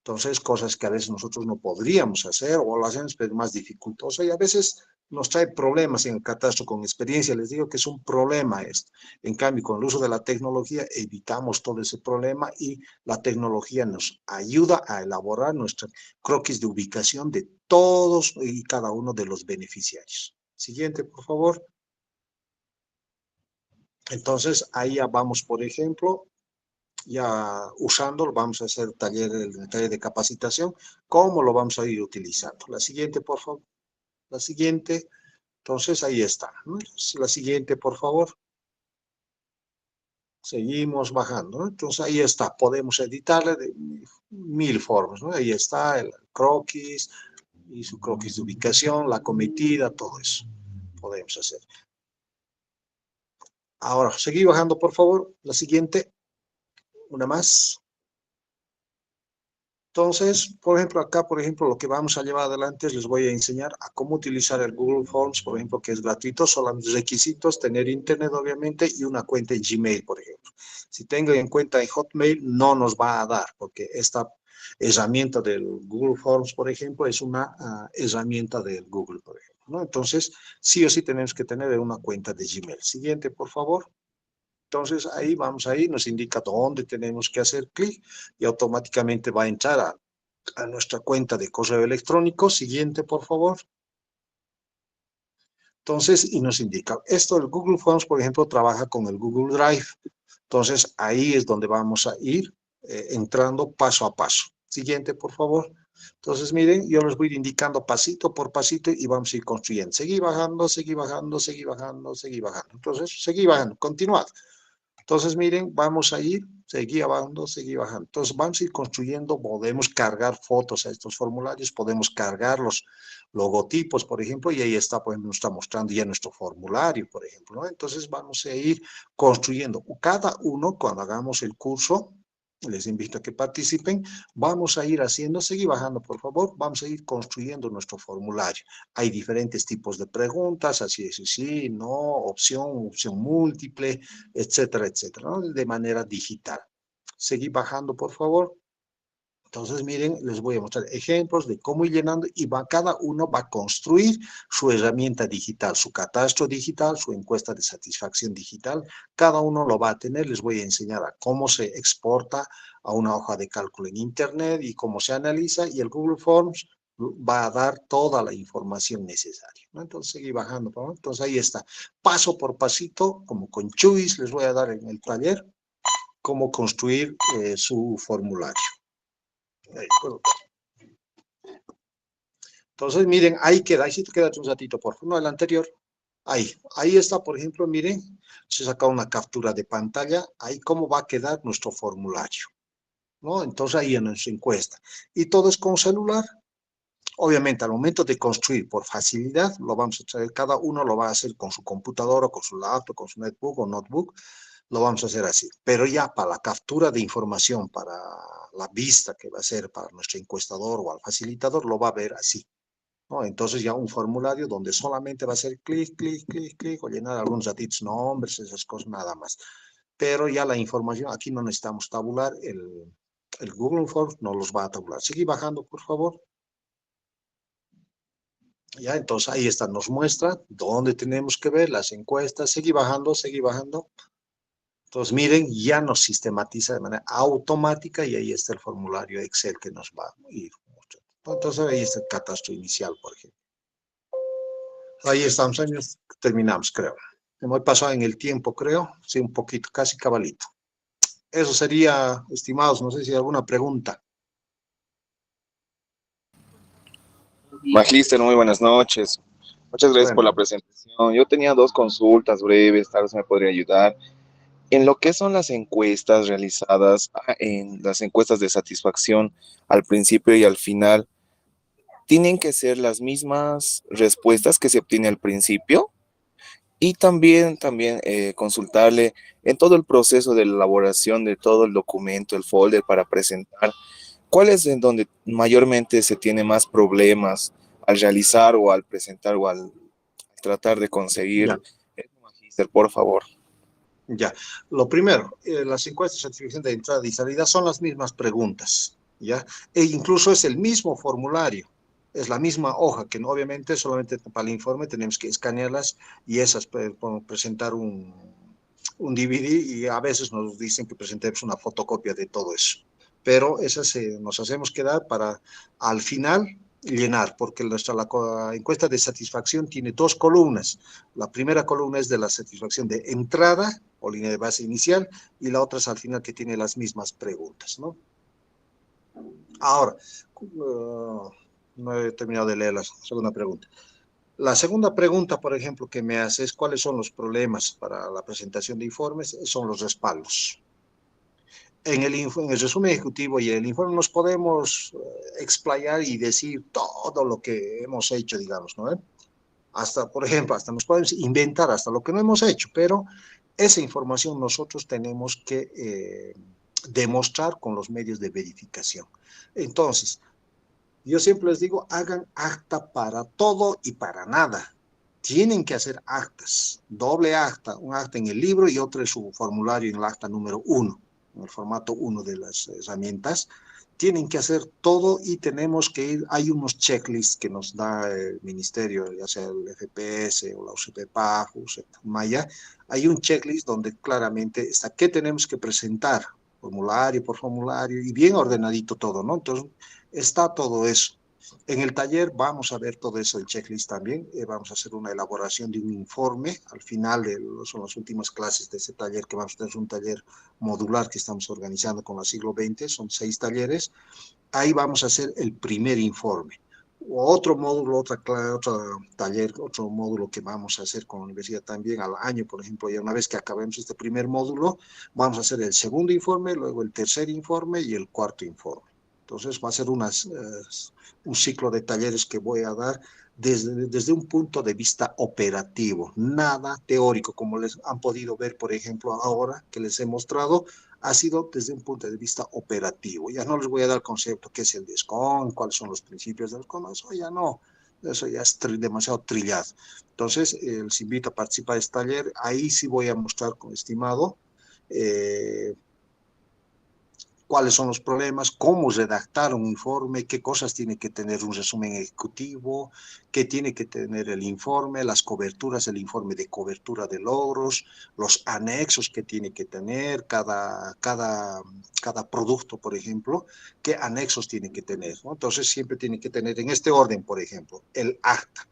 Entonces, cosas que a veces nosotros no podríamos hacer o lo hacemos pero más dificultoso y a veces nos trae problemas en el catastro con experiencia. Les digo que es un problema esto. En cambio, con el uso de la tecnología evitamos todo ese problema y la tecnología nos ayuda a elaborar nuestra croquis de ubicación de todos y cada uno de los beneficiarios. Siguiente, por favor. Entonces, ahí ya vamos, por ejemplo, ya usándolo, vamos a hacer el taller de capacitación, cómo lo vamos a ir utilizando. La siguiente, por favor. La siguiente. Entonces, ahí está, ¿no? La siguiente, por favor. Seguimos bajando, ¿no? Entonces, ahí está. Podemos editarle de 1000 formas, ¿no? Ahí está el croquis y su croquis de ubicación, la cometida, todo eso. Podemos hacer. Ahora, seguí bajando, por favor. La siguiente. Una más. Entonces, por ejemplo, acá, por ejemplo, lo que vamos a llevar adelante es les voy a enseñar a cómo utilizar el Google Forms, por ejemplo, que es gratuito, solamente requisitos, tener internet, obviamente, y una cuenta en Gmail, por ejemplo. Si tengo en cuenta en Hotmail, no nos va a dar, porque esta herramienta del Google Forms, por ejemplo, es una herramienta del Google, por ejemplo, ¿no? Entonces, sí o sí tenemos que tener una cuenta de Gmail. Siguiente, por favor. Entonces ahí vamos ahí, nos indica dónde tenemos que hacer clic y automáticamente va a entrar a nuestra cuenta de correo electrónico. Siguiente, por favor. Entonces, y nos indica, esto del Google Forms, por ejemplo, trabaja con el Google Drive. Entonces, ahí es donde vamos a ir entrando paso a paso. Siguiente, por favor. Entonces, miren, yo les voy a ir indicando pasito por pasito y vamos a ir construyendo. Seguí bajando, seguí bajando, seguí bajando, seguí bajando. Entonces, seguí bajando, continuad. Entonces, miren, vamos a ir, seguí bajando, seguí bajando. Entonces, vamos a ir construyendo, podemos cargar fotos a estos formularios, podemos cargar los logotipos, por ejemplo, y ahí está, pues, nos está mostrando ya nuestro formulario, por ejemplo, ¿no? Entonces, vamos a ir construyendo. Cada uno, cuando hagamos el curso, les invito a que participen, vamos a ir haciendo, seguí bajando, por favor, vamos a ir construyendo nuestro formulario. Hay diferentes tipos de preguntas, así es, sí, no, opción múltiple, etcétera, etcétera, ¿no? De manera digital. Seguí bajando, por favor. Entonces, miren, les voy a mostrar ejemplos de cómo ir llenando y cada uno va a construir su herramienta digital, su catastro digital, su encuesta de satisfacción digital. Cada uno lo va a tener. Les voy a enseñar a cómo se exporta a una hoja de cálculo en Internet y cómo se analiza. Y el Google Forms va a dar toda la información necesaria, ¿no? Entonces seguí bajando, ¿no? Entonces ahí está, paso por pasito, como con Chuis les voy a dar en el taller, cómo construir su formulario. Ahí, bueno. Entonces, miren, ahí queda, ahí sí te queda un ratito, por favor, no, el anterior. Ahí está, por ejemplo, miren, se saca una captura de pantalla, ahí cómo va a quedar nuestro formulario, ¿no? Entonces ahí en nuestra encuesta. Y todo es con celular. Obviamente, al momento de construir por facilidad, lo vamos a traer, cada uno lo va a hacer con su computadora, con su laptop, con su netbook o notebook, lo vamos a hacer así. Pero ya para la captura de información, para la vista que va a ser para nuestro encuestador o al facilitador, lo va a ver así, ¿no? Entonces ya un formulario donde solamente va a ser clic, clic, clic, clic, o llenar algunos datos, nombres, esas cosas, nada más. Pero ya la información, aquí no necesitamos tabular, el Google Forms no los va a tabular. Sigue bajando, por favor. Ya, entonces ahí está, nos muestra dónde tenemos que ver las encuestas. Sigue bajando, sigue bajando. Entonces, miren, ya nos sistematiza de manera automática y ahí está el formulario Excel que nos va a ir mostrando. Entonces, ahí está el catastro inicial, por ejemplo. Ahí estamos, años, terminamos, creo. Hemos pasado en el tiempo, creo. Sí, un poquito, casi cabalito. Eso sería, estimados, no sé si hay alguna pregunta. Magíster, muy buenas noches. Muchas gracias por Bueno, la presentación. Yo tenía dos consultas breves, tal vez me podría ayudar. En lo que son las encuestas realizadas, en las encuestas de satisfacción al principio y al final, ¿tienen que ser las mismas respuestas que se obtiene al principio? Y también consultarle en todo el proceso de elaboración de todo el documento, el folder para presentar. ¿Cuál es en donde mayormente se tiene más problemas al realizar o al presentar o al tratar de conseguir? ya. Magíster, por favor. Ya, lo primero, las encuestas de certificación de entrada y salida son las mismas preguntas, ¿ya? E incluso es el mismo formulario, es la misma hoja, que obviamente solamente para el informe tenemos que escanearlas y esas presentar un DVD y a veces nos dicen que presentemos una fotocopia de todo eso. Pero esas nos hacemos quedar para al final llenar, porque la encuesta de satisfacción tiene dos columnas. La primera columna es de la satisfacción de entrada o línea de base inicial y la otra es al final que tiene las mismas preguntas, ¿no? Ahora, no he terminado de leer la segunda pregunta. La segunda pregunta, por ejemplo, que me hace es cuáles son los problemas para la presentación de informes, son los respaldos. En el resumen ejecutivo y en el informe nos podemos explayar y decir todo lo que hemos hecho, digamos, ¿no? Hasta, por ejemplo, hasta nos podemos inventar hasta lo que no hemos hecho, pero esa información nosotros tenemos que demostrar con los medios de verificación. Entonces, yo siempre les digo, hagan acta para todo y para nada. Tienen que hacer actas, doble acta, un acta en el libro y otro en su formulario en el acta número 1, en el formato 1 de las herramientas. Tienen que hacer todo y tenemos que ir, hay unos checklists que nos da el ministerio, ya sea el FPS o la UCPPAG, Maya, hay un checklist donde claramente está qué tenemos que presentar, formulario por formulario y bien ordenadito todo, ¿no? Entonces, está todo eso. En el taller vamos a ver todo eso, el checklist también. Vamos a hacer una elaboración de un informe. Al final son las últimas clases de ese taller que vamos a tener, un taller modular que estamos organizando con la siglo XX. Son 6 talleres. Ahí vamos a hacer el primer informe. Otro módulo, otro taller, otro módulo que vamos a hacer con la universidad también al año, por ejemplo, ya una vez que acabemos este primer módulo, vamos a hacer el segundo informe, luego el tercer informe y el cuarto informe. Entonces va a ser un ciclo de talleres que voy a dar desde un punto de vista operativo, nada teórico, como les han podido ver, por ejemplo, ahora que les he mostrado, ha sido desde un punto de vista operativo. Ya no les voy a dar concepto qué es el DESCON, cuáles son los principios del DESCON, eso ya no, eso ya es demasiado trillado. Entonces, les invito a participar de este taller, ahí sí voy a mostrar, con estimado, cuáles son los problemas, cómo redactar un informe, qué cosas tiene que tener un resumen ejecutivo, qué tiene que tener el informe, las coberturas, el informe de cobertura de logros, los anexos que tiene que tener cada producto, por ejemplo, qué anexos tiene que tener, ¿no? Entonces siempre tiene que tener en este orden, por ejemplo, el acta,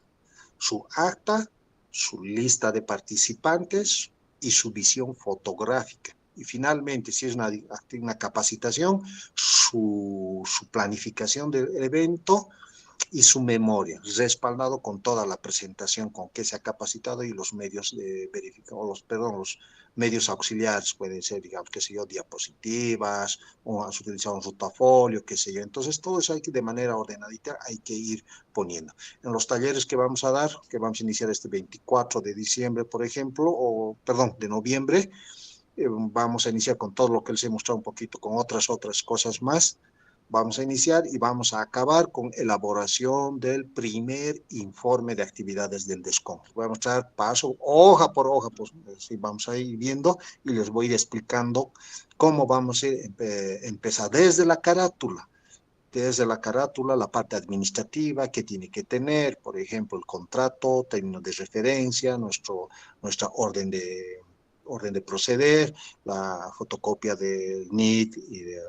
su lista de participantes y su visión fotográfica. Y finalmente, si es una capacitación, su planificación del evento y su memoria, respaldado con toda la presentación con que se ha capacitado y los medios de verificación, los medios auxiliares, pueden ser, digamos, qué sé yo, diapositivas, o has utilizado un rotafolio, qué sé yo. Entonces, todo eso hay que, de manera ordenadita, hay que ir poniendo. En los talleres que vamos a dar, que vamos a iniciar este 24 de diciembre, por ejemplo, o, perdón, de noviembre, vamos a iniciar con todo lo que les he mostrado un poquito, con otras cosas más. Vamos a iniciar y vamos a acabar con elaboración del primer informe de actividades del DESCON. Voy a mostrar paso, hoja por hoja, pues sí, vamos a ir viendo y les voy a ir explicando cómo vamos a empezar desde la carátula. Desde la carátula, la parte administrativa que tiene que tener, por ejemplo, el contrato, términos de referencia, nuestra orden de proceder, la fotocopia del NIT y de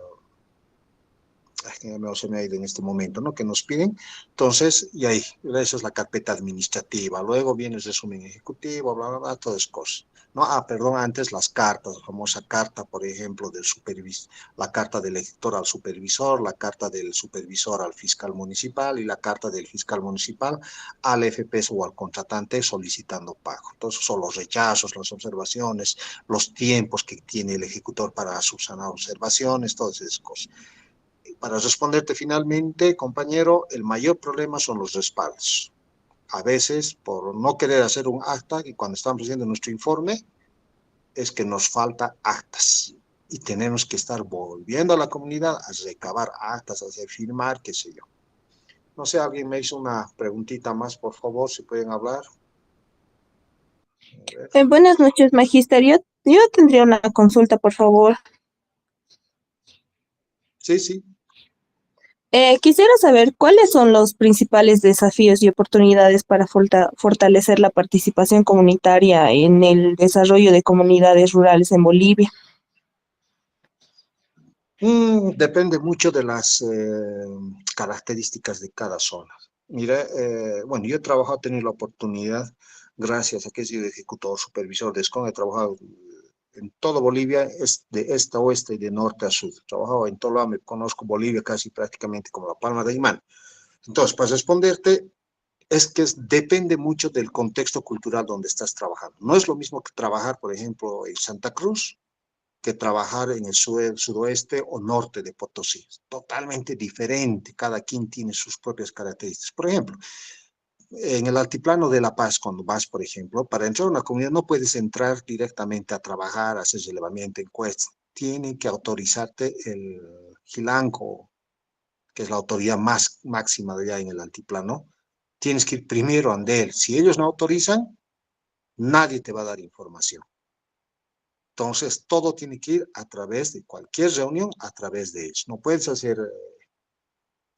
no se me ha ido en este momento, ¿no? Que nos piden. Entonces, y ahí, esa es la carpeta administrativa. Luego viene el resumen ejecutivo, bla, bla, bla, todas esas cosas. ¿No? Perdón, antes las cartas, la famosa carta, por ejemplo, del supervisor, la carta del elector al supervisor, la carta del supervisor al fiscal municipal y la carta del fiscal municipal al FPS o al contratante solicitando pago. Entonces, son los rechazos, las observaciones, los tiempos que tiene el ejecutor para subsanar observaciones, todas esas cosas. Para responderte finalmente, compañero, el mayor problema son los respaldos. A veces, por no querer hacer un acta, y cuando estamos haciendo nuestro informe, es que nos falta actas. Y tenemos que estar volviendo a la comunidad a recabar actas, a hacer firmar, qué sé yo. No sé, alguien me hizo una preguntita más, por favor, si pueden hablar. Buenas noches, magister. Yo tendría una consulta, por favor. Sí. Quisiera saber cuáles son los principales desafíos y oportunidades para fortalecer la participación comunitaria en el desarrollo de comunidades rurales en Bolivia. Depende mucho de las características de cada zona. Mira, bueno, yo he trabajado, he tenido la oportunidad, gracias a que he sido ejecutor supervisor de ESCON, he trabajado en toda Bolivia, de este a oeste y de norte a sur. He trabajado en todo lado, me conozco Bolivia casi prácticamente como la palma de mi mano. Entonces, para responderte, depende mucho del contexto cultural donde estás trabajando. No es lo mismo que trabajar, por ejemplo, en Santa Cruz, que trabajar en el sudoeste o norte de Potosí. Es totalmente diferente, cada quien tiene sus propias características. Por ejemplo, en el altiplano de La Paz, cuando vas, por ejemplo, para entrar a una comunidad no puedes entrar directamente a trabajar, a hacer relevamiento, encuestas. Tienen que autorizarte el Gilanco, que es la autoridad máxima de allá en el altiplano. Tienes que ir primero ante él. Si ellos no autorizan, nadie te va a dar información. Entonces, todo tiene que ir a través de cualquier reunión, a través de ellos. No puedes hacer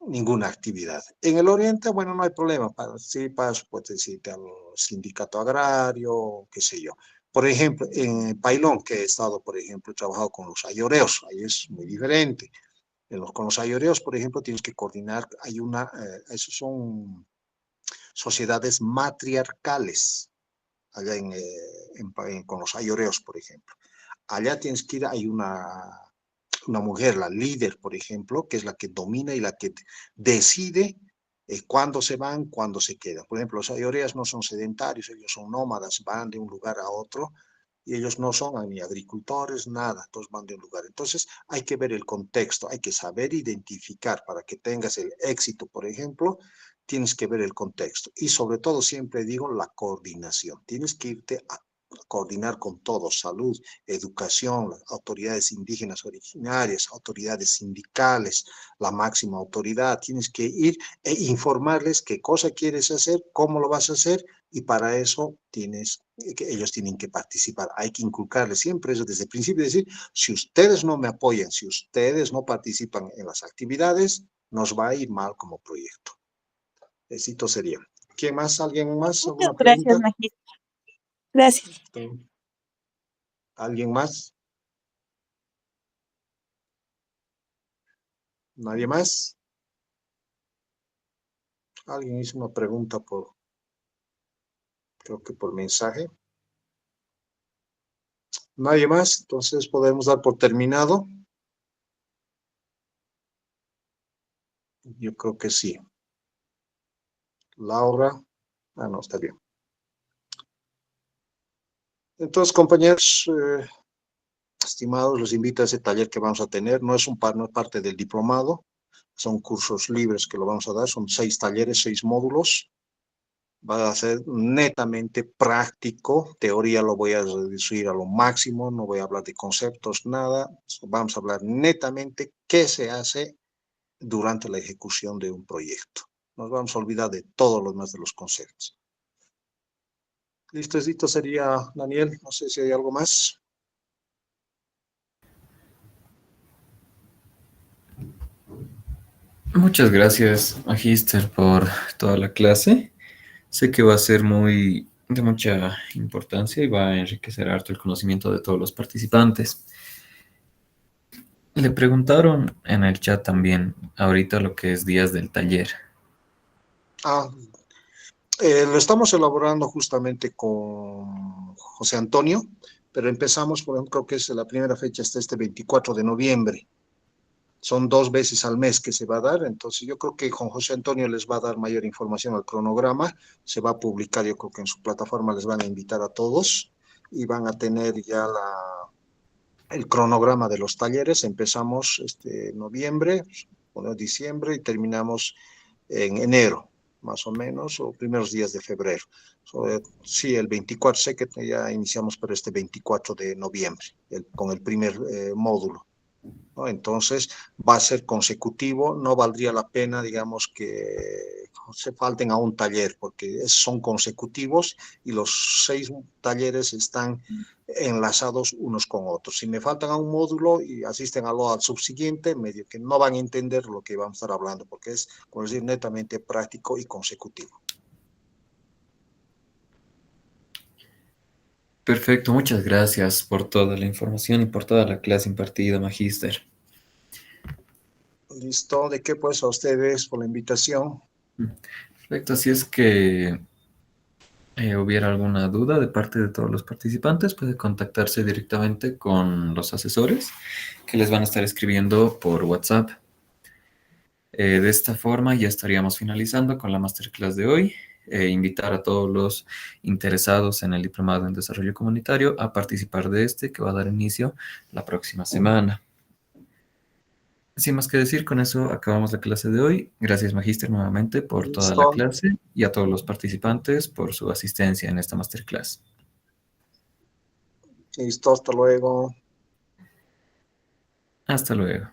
ninguna actividad. En el oriente, bueno, no hay problema. Participas, puedes decirte al sindicato agrario, qué sé yo. Por ejemplo, en Pailón, que he estado, por ejemplo, he trabajado con los ayoreos, ahí es muy diferente. Con los ayoreos, por ejemplo, tienes que coordinar, esos son sociedades matriarcales, allá con los ayoreos, por ejemplo. Allá tienes que ir, hay una mujer, la líder, por ejemplo, que es la que domina y la que decide cuándo se van, cuándo se quedan. Por ejemplo, los ayoreas no son sedentarios, ellos son nómadas, van de un lugar a otro y ellos no son ni agricultores, nada, todos van de un lugar. Entonces hay que ver el contexto, hay que saber identificar para que tengas el éxito, por ejemplo, tienes que ver el contexto y sobre todo siempre digo la coordinación. Tienes que irte a coordinar con todos, salud, educación, las autoridades indígenas originarias, autoridades sindicales, la máxima autoridad. Tienes que ir e informarles qué cosa quieres hacer, cómo lo vas a hacer Y para eso ellos tienen que participar. Hay que inculcarles siempre eso desde el principio, decir, si ustedes no me apoyan, si ustedes no participan en las actividades, nos va a ir mal como proyecto. Éxito sería. ¿Quién más? ¿Alguien más? Muchas ¿Alguna gracias, pregunta? magíster. Gracias. ¿Alguien más? ¿Nadie más? Alguien hizo una pregunta creo que por mensaje. ¿Nadie más? Entonces podemos dar por terminado. Yo creo que sí. Laura. No, está bien. Entonces, compañeros, estimados, los invito a ese taller que vamos a tener. No es parte del diplomado. Son cursos libres que lo vamos a dar. Son 6 talleres, 6 módulos. Va a ser netamente práctico. Teoría lo voy a reducir a lo máximo. No voy a hablar de conceptos, nada. Vamos a hablar netamente qué se hace durante la ejecución de un proyecto. Nos vamos a olvidar de todos los demás de los conceptos. Listo, esto sería, Daniel. No sé si hay algo más. Muchas gracias, Magíster, por toda la clase. Sé que va a ser de mucha importancia y va a enriquecer harto el conocimiento de todos los participantes. Le preguntaron en el chat también ahorita lo que es días del taller. Lo estamos elaborando justamente con José Antonio, pero empezamos, por ejemplo, creo que es la primera fecha hasta este 24 de noviembre. Son 2 veces al mes que se va a dar, entonces yo creo que con José Antonio les va a dar mayor información al cronograma, se va a publicar, yo creo que en su plataforma les van a invitar a todos y van a tener ya el cronograma de los talleres. Empezamos noviembre, diciembre y terminamos en enero, más o menos, o primeros días de febrero. Sí, el 24, sé que ya iniciamos por este 24 de noviembre, con el primer módulo, ¿no? Entonces, va a ser consecutivo, no valdría la pena, digamos, que se falten a un taller, porque son consecutivos y los 6 talleres están enlazados unos con otros. Si me faltan a un módulo y asisten al subsiguiente, medio que no van a entender lo que vamos a estar hablando, porque es, como decir, netamente práctico y consecutivo. Perfecto, muchas gracias por toda la información y por toda la clase impartida, Magíster. Listo, ¿de qué pues a ustedes por la invitación? Perfecto, así es que hubiera alguna duda de parte de todos los participantes, puede contactarse directamente con los asesores que les van a estar escribiendo por WhatsApp. De esta forma ya estaríamos finalizando con la masterclass de hoy. Invitar a todos los interesados en el Diplomado en Desarrollo Comunitario a participar de este que va a dar inicio la próxima semana. Sin más que decir, con eso acabamos la clase de hoy. Gracias, Magíster, nuevamente por toda la Listo, clase y a todos los participantes por su asistencia en esta masterclass. listo, hasta luego. Hasta luego.